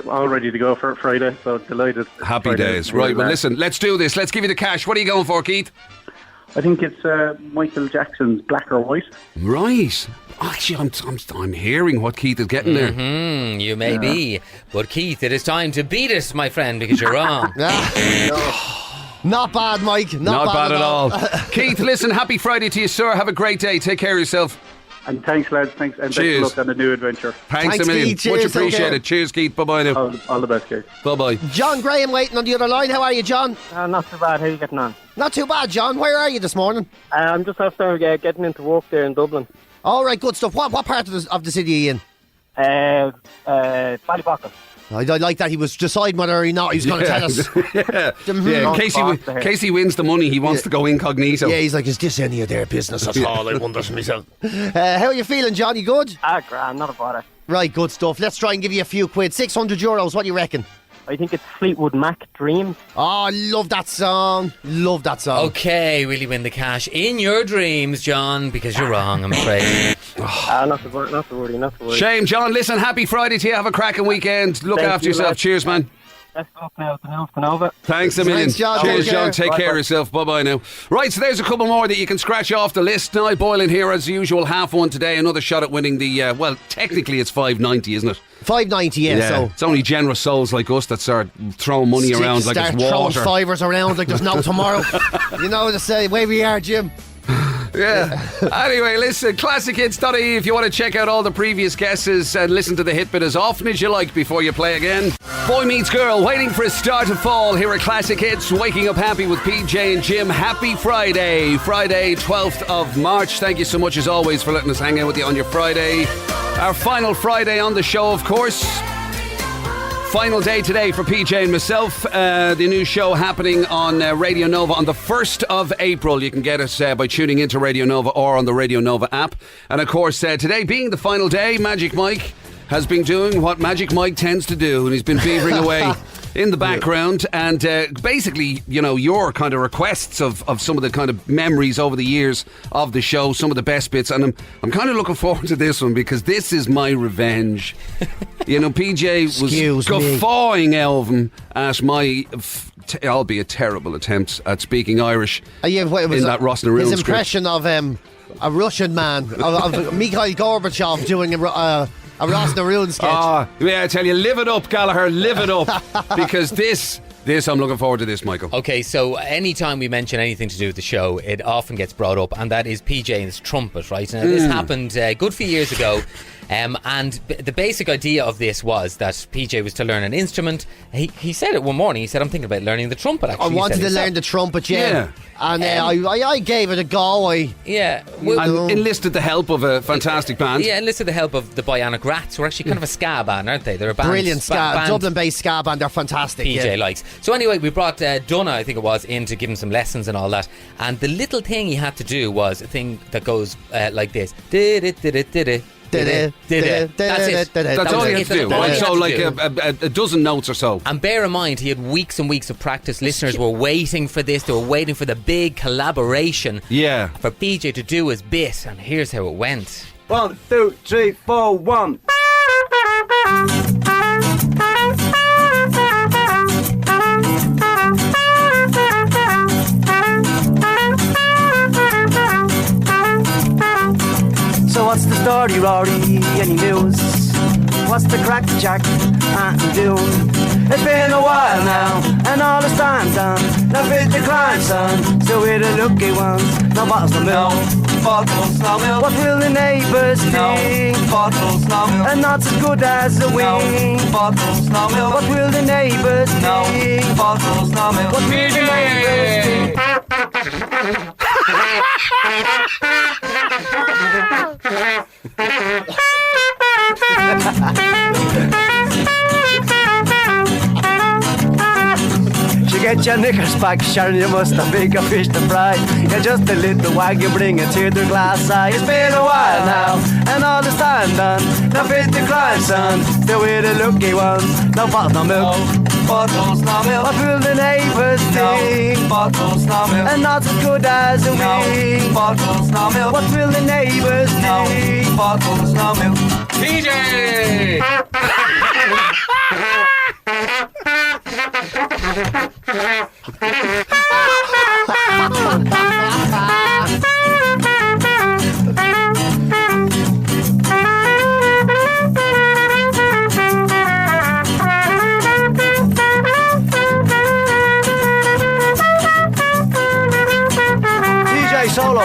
Speaker 10: All ready to go for Friday, so delighted.
Speaker 8: Happy
Speaker 10: Friday.
Speaker 8: days, right? Well, listen, let's do this. Let's give you the cash. What are you going for, Keith?
Speaker 10: I think it's Michael Jackson's Black or White.
Speaker 8: Right. Actually, I'm hearing what Keith is getting there.
Speaker 5: You may be. But Keith, it is time to beat it, my friend, because you're wrong.
Speaker 2: Not bad, Mike.
Speaker 8: Not bad at all. Keith, listen, happy Friday to you, sir. Have a great day. Take care of yourself.
Speaker 10: And thanks, lads. Thanks, and best of
Speaker 8: Cheers.
Speaker 10: luck on the new adventure.
Speaker 8: Thanks a million.
Speaker 2: Keith. Cheers,
Speaker 8: Much appreciated. Cheers, Keith. Bye-bye now.
Speaker 10: All the best, guys.
Speaker 8: Bye-bye.
Speaker 2: John Graham waiting on the other line. How are you, John?
Speaker 11: Not too bad. How are you getting on?
Speaker 2: Not too bad, John. Where are you this morning?
Speaker 11: I'm just after getting into work there in Dublin.
Speaker 2: All right, good stuff. What part of the city are you in?
Speaker 11: Ballypocket.
Speaker 2: I like that he was deciding whether or not he's going to tell us.
Speaker 8: In case he wins the money, he wants to go incognito.
Speaker 2: Yeah, he's like, is this any of their business at all? I wonder to myself. How are you feeling, John? You good?
Speaker 11: Grand, not a bother.
Speaker 2: Right, good stuff. Let's try and give you a few quid. €600. What do you reckon?
Speaker 11: I think it's Fleetwood Mac, Dreams.
Speaker 2: Oh, I love that song. Love that song.
Speaker 5: Okay, will you win the cash in your dreams, John? Because you're wrong, I'm afraid.
Speaker 11: Not to worry.
Speaker 1: Shame, John. Listen, happy Friday to you. Have a cracking weekend. Look after yourself.
Speaker 11: lads.
Speaker 1: Cheers, man.
Speaker 11: Let's go now to Nova.
Speaker 1: Thanks a million.
Speaker 2: Thanks, John.
Speaker 1: Cheers,
Speaker 2: Take
Speaker 1: John.
Speaker 2: care.
Speaker 1: Take care of yourself. Bye-bye now. Right, so there's a couple more that you can scratch off the list. Now, Boylan here as usual. Half one today. Another shot at winning the, well, technically it's 590, isn't it?
Speaker 2: 590, yeah. So
Speaker 1: it's only generous souls like us that start throwing money around like it's water.
Speaker 2: Throwing fivers around like there's no tomorrow. You know what to say. Way we are, Jim.
Speaker 1: Yeah. Anyway, listen, classichits.ie if you want to check out all the previous guesses and listen to the hit bit as often as you like before you play again. Boy Meets Girl, waiting for a star to fall. Here are Classic Hits, waking up happy with PJ and Jim. Happy Friday, 12th of March. Thank you so much as always for letting us hang out with you on your Friday. Our final Friday on the show, of course. Final day today for PJ and myself. The new show happening on Radio Nova on the 1st of April. You can get us by tuning into Radio Nova or on the Radio Nova app. And of course, today being the final day, Magic Mike has been doing what Magic Mike tends to do, and he's been beavering away in the background. And basically, you know, your kind of requests of some of the kind of memories over the years of the show, some of the best bits. And I'm kind of looking forward to this one because this is my revenge. You know, PJ was guffawing Elvin at my, albeit terrible attempts at speaking Irish in that Ross Naroon
Speaker 2: his impression of a Russian man, of Mikhail Gorbachev doing a Ross Naroon sketch.
Speaker 1: Yeah, I tell you, live it up, Gallagher, live it up. Because this, I'm looking forward to this, Michael.
Speaker 5: Okay, so anytime we mention anything to do with the show, it often gets brought up, and that is PJ and his trumpet, right? Now, this happened a good few years ago. And the basic idea of this was that PJ was to learn an instrument. He said it one morning. He said, I'm thinking about learning the trumpet, actually.
Speaker 2: I wanted to learn the trumpet, yeah. And I gave it a go.
Speaker 1: And enlisted the help of a fantastic band.
Speaker 5: Yeah, enlisted the help of the Bionic Rats, who are actually kind of a ska band, aren't they? They're a band.
Speaker 2: Brilliant ska. Dublin-based ska band. They're fantastic.
Speaker 5: PJ likes. So anyway, we brought Donna, I think it was, in to give him some lessons and all that. And the little thing he had to do was a thing that goes like this. That's it.
Speaker 1: That's all you have to do. Right? So like a dozen notes or so.
Speaker 5: And bear in mind, he had weeks and weeks of practice. Listeners were waiting for this. They were waiting for the big collaboration for PJ to do his bit. And here's how it went.
Speaker 6: 1, 2, 3, 4, 1. So what's the story, Rory? Any news? What's the crack, Jack? Doing? It's been a while now, and all this time's done. Now fit the crime, son. So we're the lucky ones. No bottles, no milk. Bottles, no milk. What will the neighbours think? Bottles, no milk. And not as good as a wing. Bottles, no milk. What will the neighbours think? Bottles, no milk. What will the neighbours think? You get your knickers back, Sharon, you must have bigger fish to fry. You're just a little wag, you bring a tear to glass eye. It's been a while now, and all this time done. Now fit the crime, son, still we're the lucky ones. No bottles, no milk. Bottles, no milk. What will the neighbours think? Bottles, no milk. And not as good as a wing. Bottles, no milk. What will the neighbours think? Bottles, no milk.
Speaker 1: PJ!
Speaker 6: DJ solo.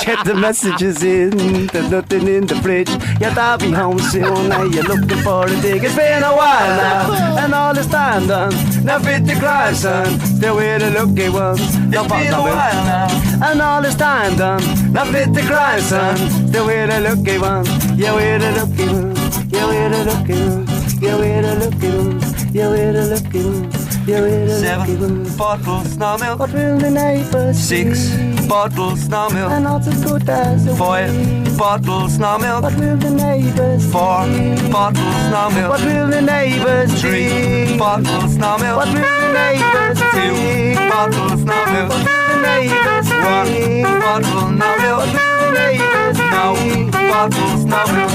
Speaker 6: Get the messages in, there's nothing in the fridge. Yet I'll be home soon, now you're looking for a dig. It's been a while now, and all this time done. Now fit the crime, son, still we're the lucky ones. No it's been a while now, and all this time done. Now fit the crime, son, still we're the lucky ones. Yeah, we're the lucky ones. Yeah, we're the lucky ones. Yeah, we're the lucky ones. Yeah, we're the lucky ones. Yeah, we're the lucky ones.
Speaker 12: 7 bottles now milk.
Speaker 6: What will the neighbours
Speaker 12: 6
Speaker 6: see?
Speaker 12: bottles now milk.
Speaker 6: And not as good as the
Speaker 12: 5 bottles now milk.
Speaker 6: What will the neighbours
Speaker 12: 4
Speaker 6: see?
Speaker 12: bottles now milk.
Speaker 6: What will the neighbours
Speaker 12: 3
Speaker 6: see?
Speaker 12: bottles now milk.
Speaker 6: What will the neighbours
Speaker 12: 2
Speaker 6: see?
Speaker 12: bottles now milk.
Speaker 6: What will the neighbours
Speaker 12: 1
Speaker 6: see?
Speaker 12: bottle now milk.
Speaker 6: What will the neighbours
Speaker 12: No
Speaker 6: see?
Speaker 12: bottles now milk.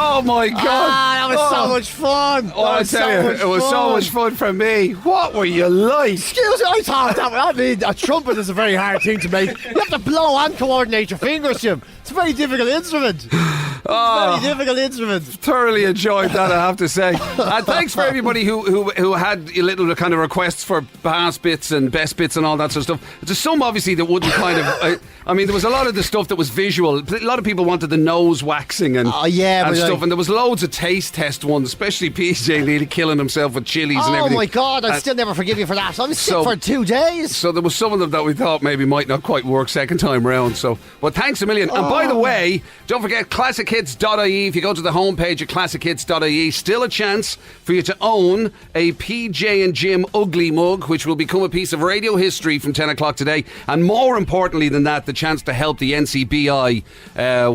Speaker 8: Oh my God!
Speaker 2: That was so much fun.
Speaker 8: Oh, I tell you, it was so much fun for me. What were you like?
Speaker 2: Excuse me, I thought that. I mean, a trumpet is a very hard thing to make. You have to blow and coordinate your fingers, Jim. It's a very difficult instrument. Very difficult instrument.
Speaker 8: Thoroughly enjoyed that, I have to say. And thanks for everybody who had a little kind of requests for past bits and best bits and all that sort of stuff. There's some obviously that wouldn't kind of. I mean, there was a lot of the stuff that was visual. A lot of people wanted the nose waxing and stuff, and there was loads of taste test ones, especially PJ nearly killing himself with chilies and everything.
Speaker 2: Oh my God, I'd still never forgive you for that. I was sick for 2 days.
Speaker 8: So there was some of them that we thought maybe might not quite work second time round. So, but thanks a million. And by the way, don't forget classichits.ie. If you go to the homepage at classichits.ie, still a chance for you to own a PJ and Jim Ugly mug, which will become a piece of radio history from 10 o'clock today. And more importantly than that, the chance to help the NCBI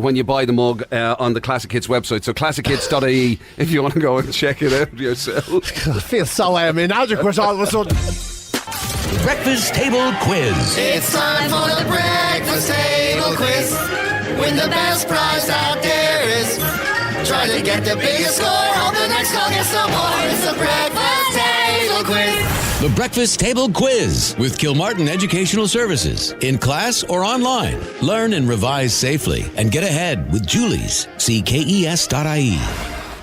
Speaker 8: when you buy the mug on the Classic Hits website. So classichits.ie if you want to go and check it out yourself.
Speaker 2: I feel so inadequate all of a sudden.
Speaker 3: Breakfast Table Quiz.
Speaker 9: It's time for the breakfast table quiz. Win the best prize out there is. Try to get the biggest score. Hope the next call gets some more. It's the breakfast table quiz.
Speaker 3: The Breakfast Table Quiz with Kilmartin Educational Services. In class or online. Learn and revise safely and get ahead with Julie's. See KES.ie.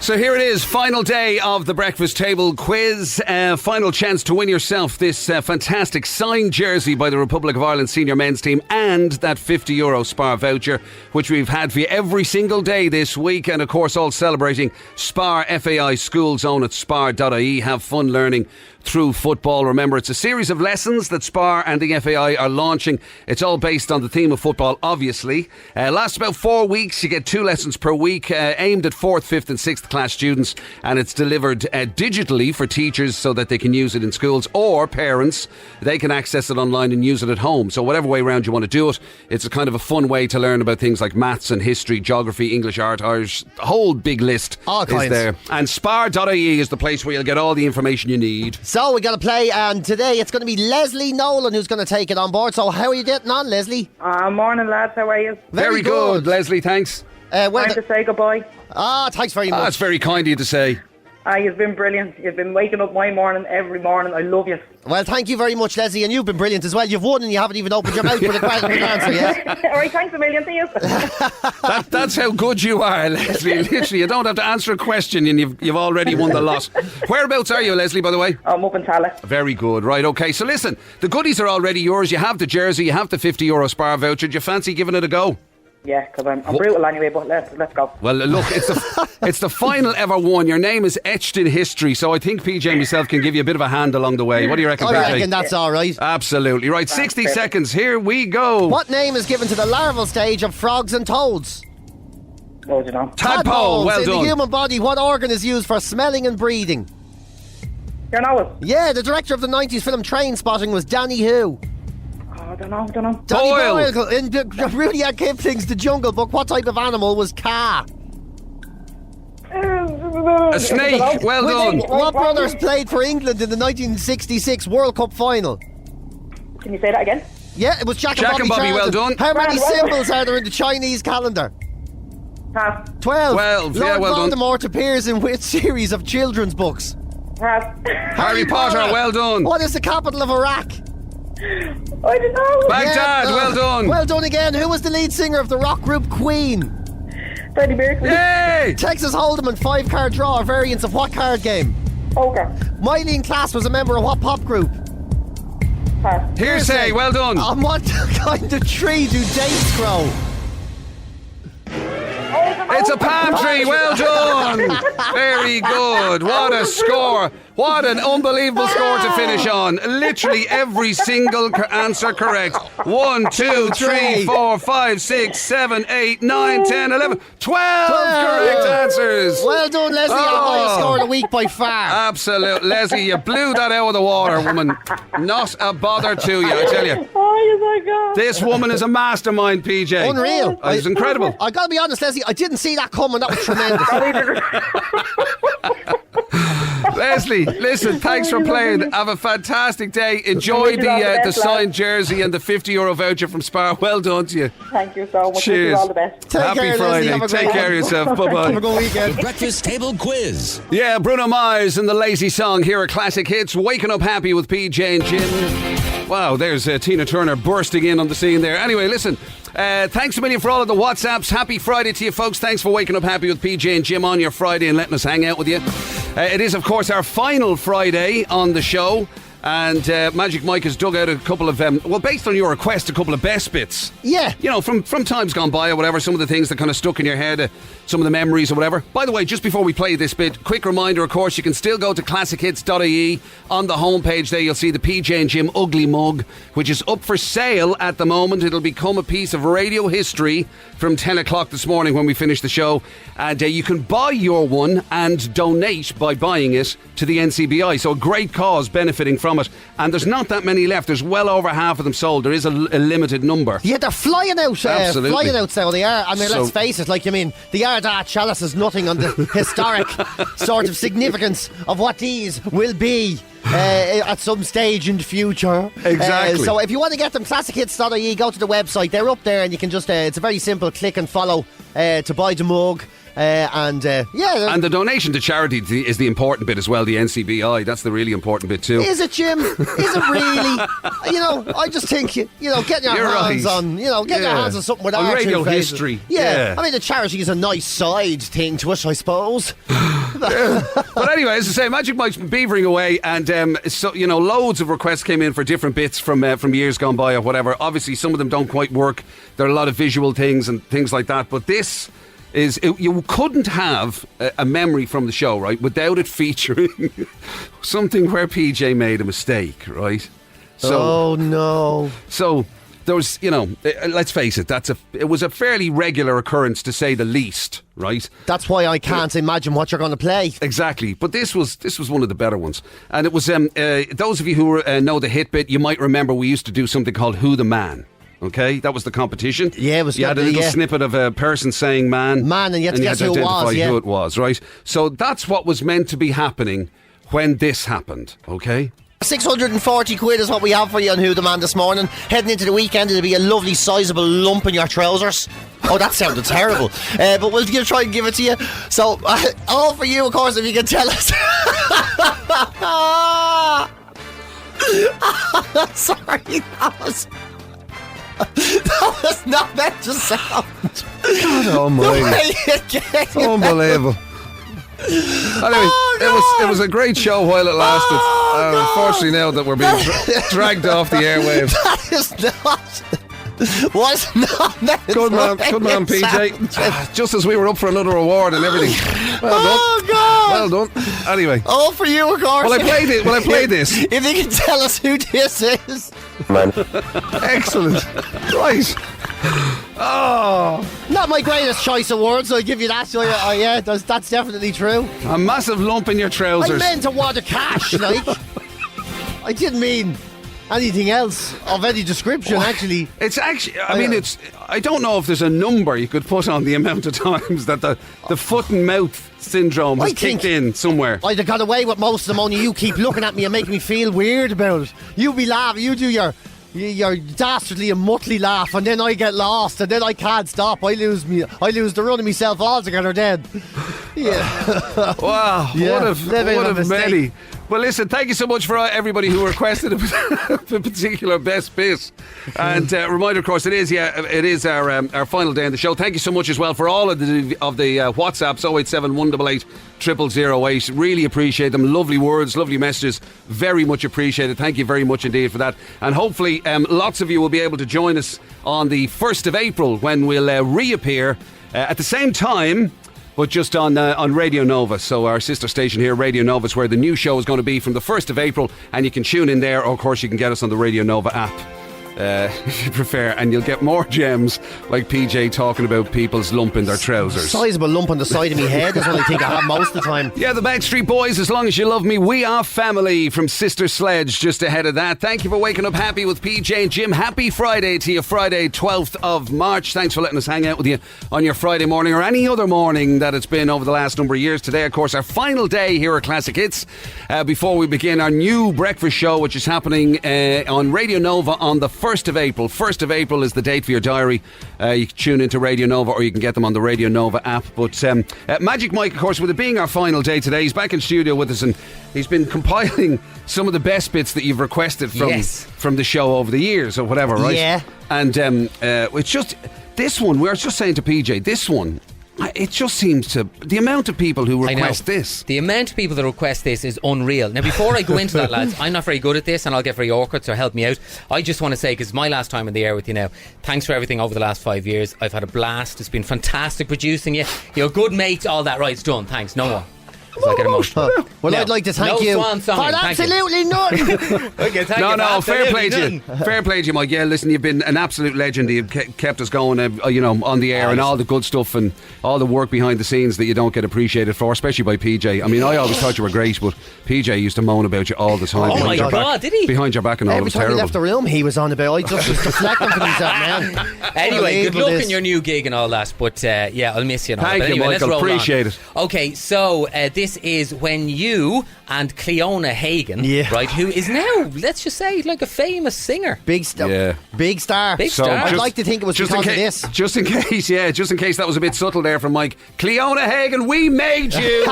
Speaker 8: So here it is, final day of the Breakfast Table Quiz. Final chance to win yourself this fantastic signed jersey by the Republic of Ireland senior men's team and that €50 Spar voucher, which we've had for you every single day this week. And of course, all celebrating Spar FAI School Zone at spar.ie. Have fun learning through football. Remember, it's a series of lessons that Spar and the FAI are launching. It's all based on the theme of football, obviously. Lasts about 4 weeks. You get 2 lessons per week, aimed at 4th, 5th and 6th class students, and it's delivered digitally for teachers so that they can use it in schools, or parents, they can access it online and use it at home. So whatever way around you want to do it, it's a kind of a fun way to learn about things like maths and history, geography, English, art, Irish. The whole big list is there. And spar.ie is the place where you'll get all the information you need.
Speaker 2: So we got to play, and today it's going to be Leslie Nolan who's going to take it on board. So how are you getting on, Leslie?
Speaker 13: Morning, lads. How are you?
Speaker 8: Very good, Leslie. Thanks.
Speaker 13: Time to say goodbye.
Speaker 2: Thanks very much.
Speaker 8: That's very kind of you to say.
Speaker 13: You've been brilliant. You've been waking up my morning every morning. I love you.
Speaker 2: Well, thank you very much, Leslie, and you've been brilliant as well. You've won and you haven't even opened your mouth with a question answer yet.
Speaker 13: All right, thanks a million to you.
Speaker 8: That's how good you are, Leslie. Literally, you don't have to answer a question and you've already won the lot. Whereabouts are you, Leslie, by the way?
Speaker 13: I'm up in Tala.
Speaker 8: Very good. Right, okay. So listen, the goodies are already yours. You have the jersey, you have the €50 Spar voucher. Do you fancy giving it a go?
Speaker 13: Yeah, because I'm brutal anyway, but let's go.
Speaker 8: Well, look, it's the final ever one. Your name is etched in history, so I think PJ and myself can give you a bit of a hand along the way. What do you reckon, PJ?
Speaker 2: I reckon that's all right.
Speaker 8: Absolutely. Right, 60 seconds. Here we go.
Speaker 2: What name is given to the larval stage of frogs and toads?
Speaker 13: Oh, do you know?
Speaker 8: Tadpole. Well done.
Speaker 2: In the human body, what organ is used for smelling and breathing?
Speaker 13: You know it?
Speaker 2: Yeah, the director of the 90s film Trainspotting was Danny who?
Speaker 13: I don't know.
Speaker 2: Danny Boyle. In Rudyard Kipling's The Jungle Book, what type of animal was Kaa?
Speaker 8: A snake. Well done.
Speaker 2: What brothers played for England in the 1966 World Cup final?
Speaker 13: Can you say that again?
Speaker 2: Yeah, it was Jack and Bobby
Speaker 8: Charlton. Well done.
Speaker 2: How many symbols are there in the Chinese calendar? 12.
Speaker 8: 12, yeah, well done.
Speaker 2: Lord Voldemort appears in which series of children's books?
Speaker 8: Harry Potter, well done.
Speaker 2: What is the capital of Iraq?
Speaker 13: I don't know.
Speaker 8: Baghdad, well done.
Speaker 2: Well done again. Who was the lead singer of the rock group Queen?
Speaker 13: Freddie Mercury.
Speaker 8: Yay!
Speaker 2: Texas Hold'em and 5-card draw are variants of what card game?
Speaker 13: Poker.
Speaker 2: Miley in Class was a member of what pop group?
Speaker 8: Hearsay, well done.
Speaker 2: On what kind of tree do dates grow?
Speaker 1: It's a palm tree. Well done. Very good. What a score. What an unbelievable score to finish on. Literally every single answer correct. 1, 2, 3, 4, 5, 6, 7, 8, 9, 10, 11, 12 correct answers.
Speaker 2: Well done, Leslie. Our highest score of the week by far.
Speaker 1: Absolute. Leslie, you blew that out of the water, woman. Not a bother to you, I tell you.
Speaker 13: Oh my God.
Speaker 1: This woman is a mastermind, PJ.
Speaker 2: Unreal.
Speaker 1: It's incredible.
Speaker 2: I gotta be honest, Leslie, I didn't see that coming. That was tremendous.
Speaker 1: Leslie, listen, thanks for playing. Have a fantastic day. Enjoy the signed jersey and the €50 voucher from Spar. Well done to you.
Speaker 13: Thank you so much.
Speaker 1: Cheers.
Speaker 13: Wish you all the best.
Speaker 1: Happy
Speaker 2: care,
Speaker 1: Friday.
Speaker 2: Leslie. Have a
Speaker 1: Take
Speaker 2: great
Speaker 1: care of
Speaker 2: one.
Speaker 1: yourself. Bye-bye.
Speaker 2: Have a good weekend.
Speaker 3: Breakfast Table Quiz.
Speaker 1: Yeah, Bruno Mars and the Lazy Song here at Classic Hits. Waking up happy with PJ and Jim. Wow, there's Tina Turner bursting in on the scene there. Anyway, listen, thanks a million for all of the WhatsApps. Happy Friday to you folks. Thanks for waking up happy with PJ and Jim on your Friday and letting us hang out with you. It is, of course, our final Friday on the show. And Magic Mike has dug out a couple of, based on your request, a couple of best bits.
Speaker 2: Yeah.
Speaker 1: You know, from times gone by or whatever, some of the things that kind of stuck in your head, some of the memories or whatever. By the way, just before we play this bit, quick reminder, of course, you can still go to classichits.ie. On the homepage there, you'll see the PJ and Jim Ugly Mug, which is up for sale at the moment. It'll become a piece of radio history from 10 o'clock this morning when we finish the show. And you can buy your one and donate by buying it to the NCBI. So a great cause benefiting from it. And there's not that many left. There's well over half of them sold. There is a limited number.
Speaker 2: Yeah, they're flying out.
Speaker 1: Absolutely.
Speaker 2: Flying out, so they are. I mean,
Speaker 1: So-
Speaker 2: let's face it, like, I mean, the Ardagh Chalice is nothing on the historic sort of significance of what these will be at some stage in the future.
Speaker 1: Exactly.
Speaker 2: So if you want to get them, classichits.ie, go to the website. They're up there and you can just, it's a very simple click and follow to buy the mug. And
Speaker 1: the donation to charity is the important bit as well, the NCBI. That's the really important bit too.
Speaker 2: Is it, Jim? Is it really? You know, I just think, getting your
Speaker 1: You're
Speaker 2: hands
Speaker 1: right.
Speaker 2: on, getting your hands on something with
Speaker 1: On
Speaker 2: our
Speaker 1: radio
Speaker 2: two faces.
Speaker 1: history.
Speaker 2: Yeah.
Speaker 1: Yeah.
Speaker 2: I mean, the charity is a nice side thing to us, I suppose.
Speaker 1: But anyway, as I say, Magic Mike's been beavering away, and loads of requests came in for different bits from years gone by or whatever. Obviously, some of them don't quite work. There are a lot of visual things and things like that. But this is you couldn't have a memory from the show, right, without it featuring something where PJ made a mistake, right?
Speaker 2: Oh no!
Speaker 1: So there was, let's face it, it was a fairly regular occurrence to say the least, right?
Speaker 2: That's why I can't imagine what you're going to play.
Speaker 1: Exactly, but this was one of the better ones, and it was those of you who know the hit bit, you might remember we used to do something called Who the Man. Okay, that was the competition.
Speaker 2: Yeah, it was.
Speaker 1: You had a little snippet of a person saying "man,"
Speaker 2: and you had to guess who it
Speaker 1: identify
Speaker 2: was. Yeah.
Speaker 1: who it was, right? So that's what was meant to be happening when this happened. Okay.
Speaker 2: 640 quid is what we have for you on Who the Man this morning. Heading into the weekend, it'll be a lovely sizable lump in your trousers. Oh, that sounded terrible. But we'll try and give it to you. So, all for you, of course, if you can tell us. Sorry, that was not meant to sound.
Speaker 1: God almighty. Unbelievable. Anyway, it was a great show while it lasted. Unfortunately, now that we're being dragged off the airwaves.
Speaker 2: That is not. Was not meant
Speaker 1: Good man, PJ. Just as we were up for another award and everything. Well done.
Speaker 2: God!
Speaker 1: Well done. Anyway,
Speaker 2: all for you, of course.
Speaker 1: Will I play this?
Speaker 2: If you can tell us who this is.
Speaker 10: Man.
Speaker 1: Excellent. Right. Oh,
Speaker 2: not my greatest choice of words. I'll give you that. So yeah, that's definitely true.
Speaker 1: A massive lump in your trousers.
Speaker 2: I meant a wad of cash, like. I didn't mean anything else of any description, actually.
Speaker 1: It's actually, I don't know if there's a number you could put on the amount of times that the foot and mouth syndrome has kicked in somewhere.
Speaker 2: I'd have got away with most of them, only you keep looking at me and making me feel weird about it. You be laughing, you do your dastardly and muttly laugh, and then I get lost, and then I can't stop. I lose the run of myself altogether then. Yeah.
Speaker 1: Wow.
Speaker 2: Yeah.
Speaker 1: One of many. Well, listen, thank you so much for everybody who requested a particular best bit. And reminder, of course, it is our final day in the show. Thank you so much as well for all of the WhatsApps, 087 188 0008. Really appreciate them. Lovely words, lovely messages. Very much appreciated. Thank you very much indeed for that. And hopefully lots of you will be able to join us on the 1st of April when we'll reappear at the same time, but just on Radio Nova. So our sister station here, Radio Nova, is where the new show is going to be from the 1st of April, and you can tune in there, or of course you can get us on the Radio Nova app. If you prefer, and you'll get more gems like PJ talking about people's lump in their trousers.
Speaker 2: Sizable lump on the side of my head is what I think I have most of the time.
Speaker 1: Yeah, the Backstreet Boys, As Long As You Love Me, We Are Family from Sister Sledge just ahead of that. Thank you for waking up happy with PJ and Jim. Happy Friday to you, Friday 12th of March. Thanks for letting us hang out with you on your Friday morning, or any other morning that it's been over the last number of years. Today, of course, our final day here at Classic Hits before we begin our new breakfast show, which is happening on Radio Nova on the 1st of April. 1st of April is the date for your diary. You can tune into Radio Nova, or you can get them on the Radio Nova app. But Magic Mike, of course, with it being our final day today, he's back in studio with us, and he's been compiling some of the best bits that you've requested from the show over the years, or whatever, right?
Speaker 2: Yeah.
Speaker 1: And it's just this one. We were just saying to PJ, this one, it just seems to, the amount of people who request this.
Speaker 5: The amount of people that request this is unreal. Now, before I go into that, lads, I'm not very good at this and I'll get very awkward, so help me out. I just want to say, because it's my last time in the air with you now, thanks for everything over the last 5 years. I've had a blast. It's been fantastic producing you. You're good mates, all that. Right, it's done. Thanks. No more. I get emotional.
Speaker 2: Well, I'd like to thank you
Speaker 5: for
Speaker 2: absolutely nothing.
Speaker 5: Okay, thank you.
Speaker 1: No, fair play to you. Fair play to you, Mike. Yeah, listen, you've been an absolute legend. You've kept us going, on the air, and all the good stuff and all the work behind the scenes that you don't get appreciated for, especially by PJ. I mean, I always thought you were great, but PJ used to moan about you all the time.
Speaker 5: Oh my God, did he?
Speaker 1: Behind your back and all. It was terrible.
Speaker 2: Every time he left the room, he was on about. I just was deflecting from himself, man.
Speaker 5: Anyway, good luck in your new gig and all that. But yeah, I'll miss you.
Speaker 1: Thank you, Michael. Appreciate it.
Speaker 5: Okay, so this is when you and Cleona Hagan, right, who is now, let's just say, like a famous singer.
Speaker 2: Big star. Yeah. Big star.
Speaker 5: Big star.
Speaker 2: I'd like to think it was because of this.
Speaker 1: Just in case that was a bit subtle there from Mike. Cleona Hagan, we made you.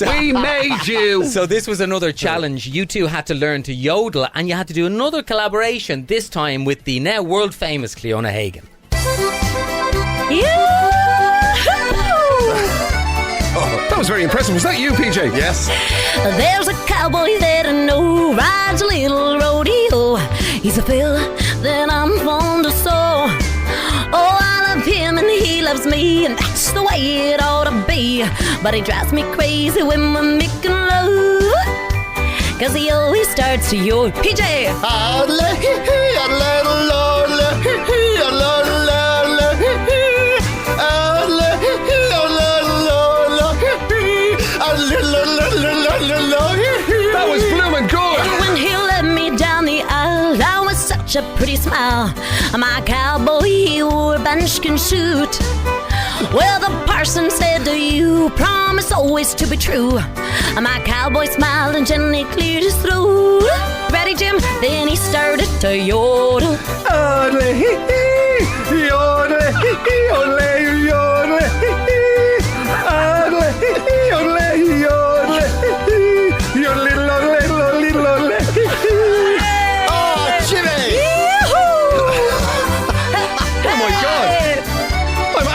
Speaker 1: We made you.
Speaker 5: So this was another challenge. You two had to learn to yodel, and you had to do another collaboration, this time with the now world famous Cleona Hagan.
Speaker 1: That was very impressive. Was that you, PJ?
Speaker 14: Yes.
Speaker 15: There's a cowboy that I know rides a little rodeo. He's a fella that I'm fond of so. Oh, I love him and he loves me, and that's the way it ought to be. But he drives me crazy when we're making love, 'cause he always starts to your PJ.
Speaker 1: That was bloomin' good.
Speaker 15: And when he led me down the aisle, that was such a pretty smile. My cowboy, he wore a buckskin suit. Well, the parson said, "Do you promise always to be true?" My cowboy smiled and gently cleared his throat. Ready, Jim? Then he started to yodel.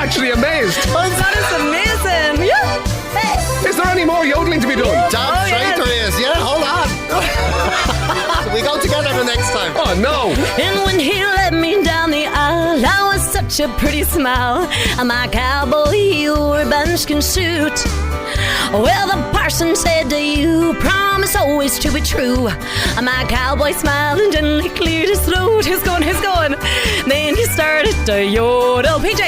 Speaker 1: Actually amazed.
Speaker 15: That is amazing. Yeah. Hey.
Speaker 1: Is there any more yodeling to be done?
Speaker 2: Damn straight there is. Yeah, hold on. We go together the next time.
Speaker 1: Oh no.
Speaker 15: And when he led me down the aisle, that was such a pretty smile. My cowboy, he wore a buckskin suit. Well, the parson said, "Do you promise always to be true?" My cowboy smiled and gently cleared his throat. He's going. Then he started to yodel. PJ.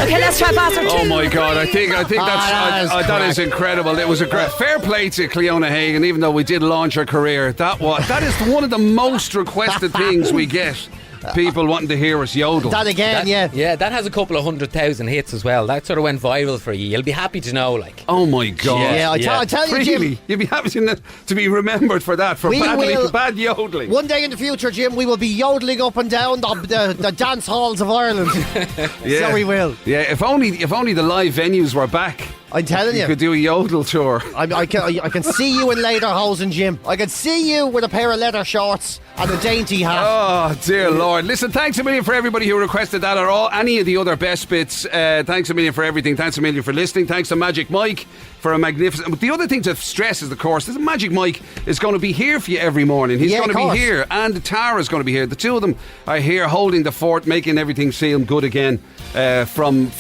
Speaker 15: Okay, let's try faster.
Speaker 1: Oh my God! I think that is incredible. It was a great fair play to Cleona Hagan. Even though we did launch her career, that is one of the most requested things we get people wanting to hear us yodel.
Speaker 2: That again, yeah.
Speaker 5: Yeah, that has a couple of 100,000 hits as well. That sort of went viral for you. You'll be happy to know, like.
Speaker 1: Oh my God.
Speaker 2: Yeah, I tell you, Jim.
Speaker 1: Really? You'd be happy to be remembered for that, for bad yodeling.
Speaker 2: One day in the future, Jim, we will be yodeling up and down the dance halls of Ireland.
Speaker 1: Yeah.
Speaker 2: So we will.
Speaker 1: Yeah, if only the live venues were back.
Speaker 2: I'm telling you.
Speaker 1: You could do a yodel tour.
Speaker 2: I can see you in lederhosen, Jim. I can see you with a pair of leather shorts and a dainty hat.
Speaker 1: Oh, dear Lord. Listen, thanks a million for everybody who requested that or any of the other best bits. Thanks a million for everything. Thanks a million for listening. Thanks to Magic Mike for a magnificent... But the other thing to stress is, of course, this Magic Mike is going to be here for you every morning. He's going to be here. And Tara's going to be here. The two of them are here holding the fort, making everything seem good again from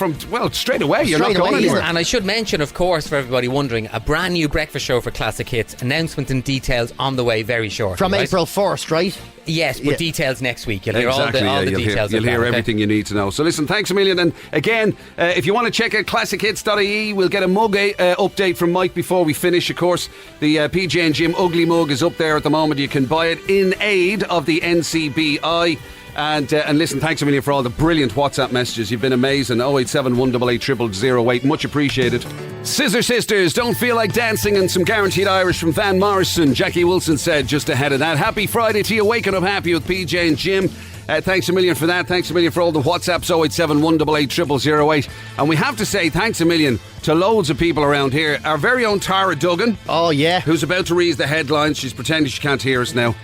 Speaker 1: straight away. You're not going anywhere.
Speaker 5: And I should mention, of course, for everybody wondering, a brand new breakfast show for Classic Hits. Announcement and details on the way very shortly.
Speaker 2: From April 1st, right?
Speaker 5: Yes, but details next week. You'll hear
Speaker 1: exactly,
Speaker 5: all the details.
Speaker 1: You'll hear everything you need to know. So listen, thanks a million. And again, if you want to check out classichits.ie, we'll get a mug update from Mike before we finish. Of course, the PJ and Jim Ugly Mug is up there at the moment. You can buy it in aid of the NCBI. And listen, thanks a million for all the brilliant WhatsApp messages. You've been amazing. 087 188 0008. Much appreciated. Scissor Sisters, Don't Feel Like Dancing, and some guaranteed Irish from Van Morrison. Jackie Wilson said just ahead of that. Happy Friday to you. Waking up happy with PJ and Jim. Thanks a million for that. Thanks a million for all the WhatsApps. 087 188 0008. And we have to say thanks a million to loads of people around here. Our very own Tara Duggan.
Speaker 2: Oh, yeah.
Speaker 1: Who's about to read the headlines. She's pretending she can't hear us now.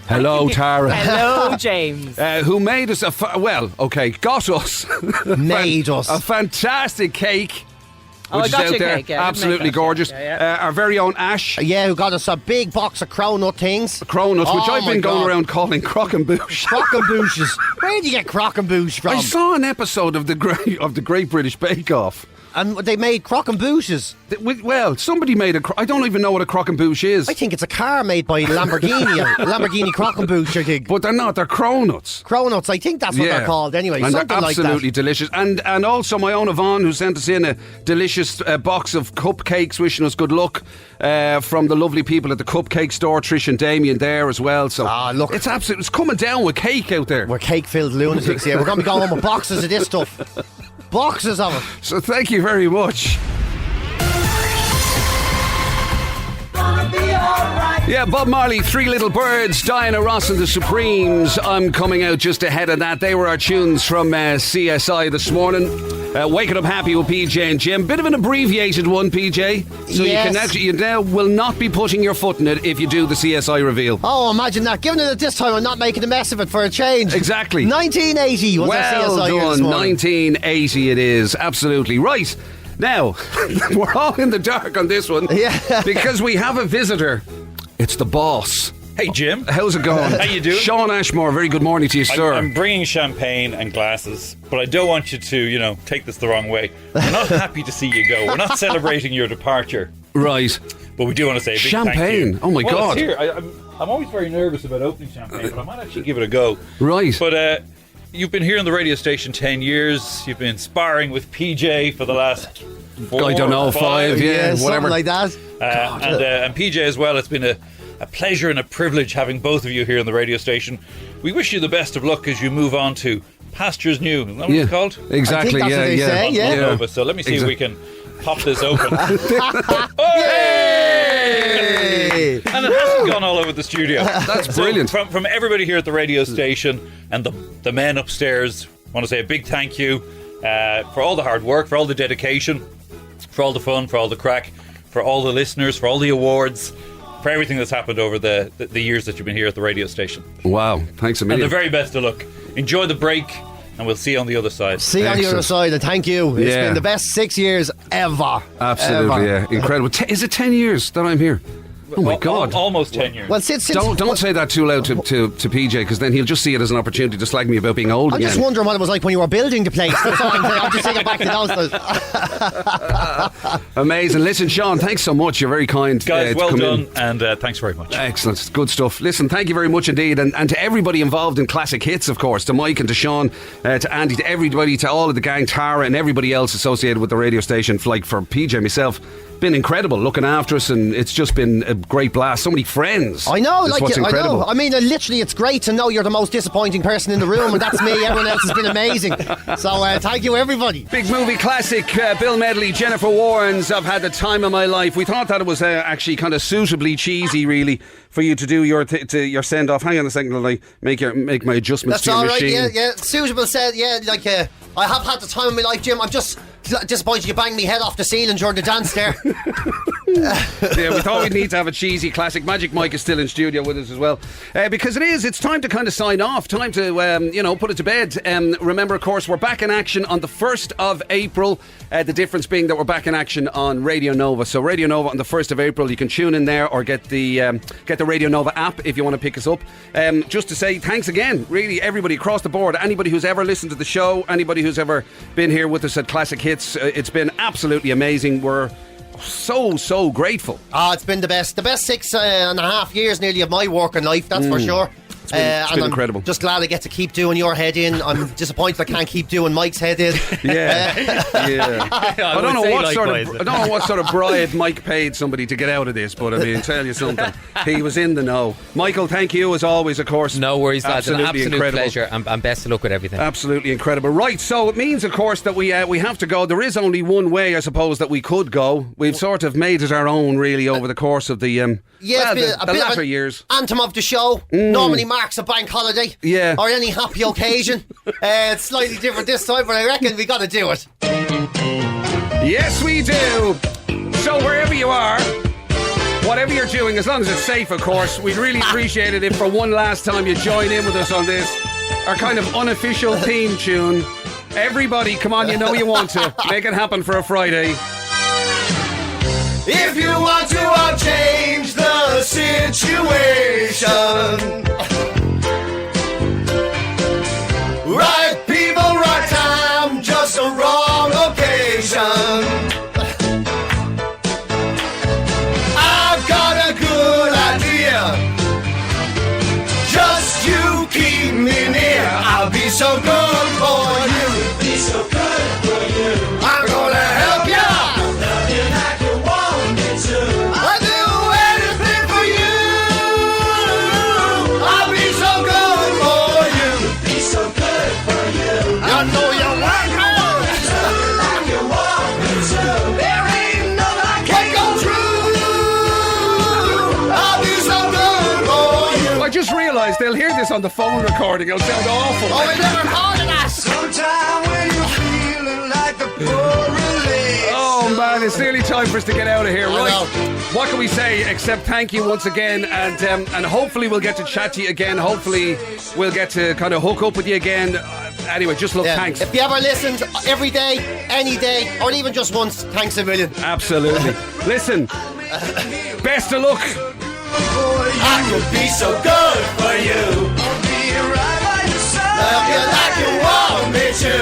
Speaker 1: Hello, Tara.
Speaker 4: Hello, James.
Speaker 1: Who made us got us.
Speaker 2: Made us.
Speaker 1: A fantastic cake.
Speaker 4: I got your cake, yeah.
Speaker 1: Absolutely gorgeous.
Speaker 4: Yeah.
Speaker 1: Our very own Ash.
Speaker 2: Yeah, who got us a big box of cronut things.
Speaker 1: Cronuts, which I've been going around calling crock-and-boosh.
Speaker 2: Crock-and-booshes. Where did you get crock-and-boosh from?
Speaker 1: I saw an episode of the Great British Bake Off.
Speaker 2: And they made crock-and-booshes.
Speaker 1: Well, somebody made I don't even know what a crock-and-boosh is.
Speaker 2: I think it's a car made by Lamborghini. Lamborghini crock-and-boosh, I think.
Speaker 1: But they're not, they're cronuts.
Speaker 2: Cronuts, I think that's what they're called anyway.
Speaker 1: And
Speaker 2: something
Speaker 1: they're absolutely
Speaker 2: like that.
Speaker 1: delicious. And also my own Yvonne, who sent us in a delicious box of cupcakes, wishing us good luck from the lovely people at the cupcake store, Trish and Damien there as well. So
Speaker 2: look,
Speaker 1: it's coming down with cake out there.
Speaker 2: We're cake-filled lunatics, yeah. We're going to be going home with boxes of this stuff. Boxes of it.
Speaker 1: So thank you very much. Yeah, Bob Marley, Three Little Birds, Diana Ross and the Supremes. I'm coming out just ahead of that. They were our tunes from CSI this morning. Waking Up Happy with PJ and Jim. Bit of an abbreviated one, PJ. So
Speaker 2: yes.
Speaker 1: you now will not be putting your foot in it if you do the CSI reveal.
Speaker 2: Oh, imagine that. Given it at this time, I'm not making a mess of it for a change.
Speaker 1: Exactly.
Speaker 2: 1980 was our CSI year this morning.
Speaker 1: 1980 it is. Absolutely. Right. Now, we're all in the dark on this one.
Speaker 2: Yeah.
Speaker 1: Because we have a visitor. It's the boss.
Speaker 14: Hey, Jim.
Speaker 1: How's it going?
Speaker 14: How you doing?
Speaker 1: Sean Ashmore, very good morning to you, sir.
Speaker 14: I'm bringing champagne and glasses, but I don't want you to, take this the wrong way. We're not happy to see you go. We're not celebrating your departure.
Speaker 1: Right.
Speaker 14: But we do want to say a big
Speaker 1: champagne.
Speaker 14: Thank you.
Speaker 1: Oh, my God.
Speaker 14: It's here. I'm always very nervous about opening champagne, but I might actually give it a go.
Speaker 1: Right.
Speaker 14: But you've been here on the radio station 10 years. You've been sparring with PJ for the last 4
Speaker 1: I don't know, 5, whatever.
Speaker 2: Something like that.
Speaker 14: And PJ as well. It's been a pleasure and a privilege having both of you here on the radio station. We wish you the best of luck as you move on to pastures new. Is that what it's called?
Speaker 1: Exactly.
Speaker 2: I think that's what they say,
Speaker 14: Nova. So let me see if we can pop this open.
Speaker 2: Yay!
Speaker 14: And it hasn't gone all over the studio.
Speaker 1: That's brilliant.
Speaker 14: From everybody here at the radio station and the men upstairs, I want to say a big thank you for all the hard work, for all the dedication, for all the fun, for all the crack, for all the listeners, for all the awards, for everything that's happened over the years that you've been here at the radio station.
Speaker 1: Wow, thanks a million.
Speaker 14: And the very best of luck. Enjoy the break, and we'll see you on the other side.
Speaker 2: See you on the other side, and thank you. It's been the best 6 years ever.
Speaker 1: Absolutely,
Speaker 2: ever.
Speaker 1: yeah. Incredible. Is it 10 years that I'm here? Oh my God!
Speaker 14: Almost 10 years.
Speaker 2: Well, since
Speaker 1: don't say that too loud to PJ, because then he'll just see it as an opportunity to slag me about being old
Speaker 2: I'm
Speaker 1: again.
Speaker 2: just wondering what it was like when you were building the place. That's all I'm just taking back to those.
Speaker 1: Amazing. Listen, Sean, thanks so much. You're very kind.
Speaker 14: Guys, well done,
Speaker 1: in.
Speaker 14: and thanks very much.
Speaker 1: Excellent. Good stuff. Listen, thank you very much indeed. And to everybody involved in Classic Hits, of course, to Mike and to Sean, to Andy, to everybody, to all of the gang, Tara and everybody else associated with the radio station, like for PJ, myself, been incredible looking after us, and it's just been great blast. So many friends.
Speaker 2: I know,
Speaker 1: That's
Speaker 2: like
Speaker 1: what's
Speaker 2: I
Speaker 1: incredible.
Speaker 2: know. I mean, literally, it's great to know you're the most disappointing person in the room, and that's me. Everyone else has been amazing. So thank you, everybody.
Speaker 1: Big movie classic, Bill Medley, Jennifer Warnes. I've had the time of my life. We thought that it was actually kind of suitably cheesy, really, for you to do your your send off. Hang on a second, while I make my adjustments
Speaker 2: That's
Speaker 1: to your
Speaker 2: all right.
Speaker 1: machine.
Speaker 2: Yeah. Suitable said. Yeah, like I have had the time of my life, Jim. I'm just disappointed you banged me head off the ceiling during the dance there.
Speaker 1: Yeah, we thought we'd need to have a cheesy classic. Magic Mike is still in studio with us as well, because it's time to kind of sign off, time to put it to bed. Remember, of course, we're back in action on the 1st of April, the difference being that we're back in action on Radio Nova. So Radio Nova on the 1st of April, you can tune in there or get the Radio Nova app if you want to pick us up. Just to say thanks again, really, everybody across the board, anybody who's ever listened to the show, anybody who's ever been here with us at Classic Hits. It's been absolutely amazing. We're so grateful.
Speaker 2: It's been the best 6.5 years nearly of my working life, that's for sure.
Speaker 1: It's been incredible.
Speaker 2: Just glad I get to keep doing your head in. I'm disappointed I can't keep doing Mike's head in.
Speaker 1: Yeah. I don't know what sort of bribe Mike paid somebody to get out of this, but I mean, tell you something, he was in the know. Michael, thank you as always, of course.
Speaker 5: No worries, lads. An absolute
Speaker 1: incredible
Speaker 5: pleasure, and best of luck with everything.
Speaker 1: Absolutely incredible. Right, so it means, of course, that we have to go. There is only one way, I suppose, that we could go. We've sort of made it our own, really, over the course of the latter years.
Speaker 2: Anthem of the show. Normally marks a bank holiday, or any happy occasion. It's slightly different this time, but I reckon we got to do it.
Speaker 1: Yes, we do. So wherever you are, whatever you're doing, as long as it's safe, of course, we'd really appreciate it if for one last time you join in with us on this, our kind of unofficial theme tune. Everybody, come on, you know you want to. Make it happen for a Friday.
Speaker 9: If you want to change the situation, right people, right time, just a wrong occasion. I've got a good idea. Just you keep me near. I'll be so good for you. Be so good for you. I'm gonna help you. Love you like you want me to. I'll do anything for you. I'll be so good for you. Be so good for you. I know you like me. Like you want me to. There ain't nothing I can't go through. I'll be so good for you.
Speaker 1: I just realised they'll hear this on the phone recording. It'll sound awful.
Speaker 2: Oh, we never recorded that.
Speaker 9: Sometime when you're feeling like the poor relief.
Speaker 1: Oh man, it's nearly time for us to get out of here. Right, what can we say except thank you once again, and hopefully we'll get to chat to you again. Hopefully we'll get to kind of hook up with you again. Anyway, just look, thanks.
Speaker 2: If you ever listened every day, any day, or even just once, thanks a million.
Speaker 1: Absolutely. Listen, best of luck.
Speaker 9: I could be so good for you. I'll be right by your side. Love you like you want me to.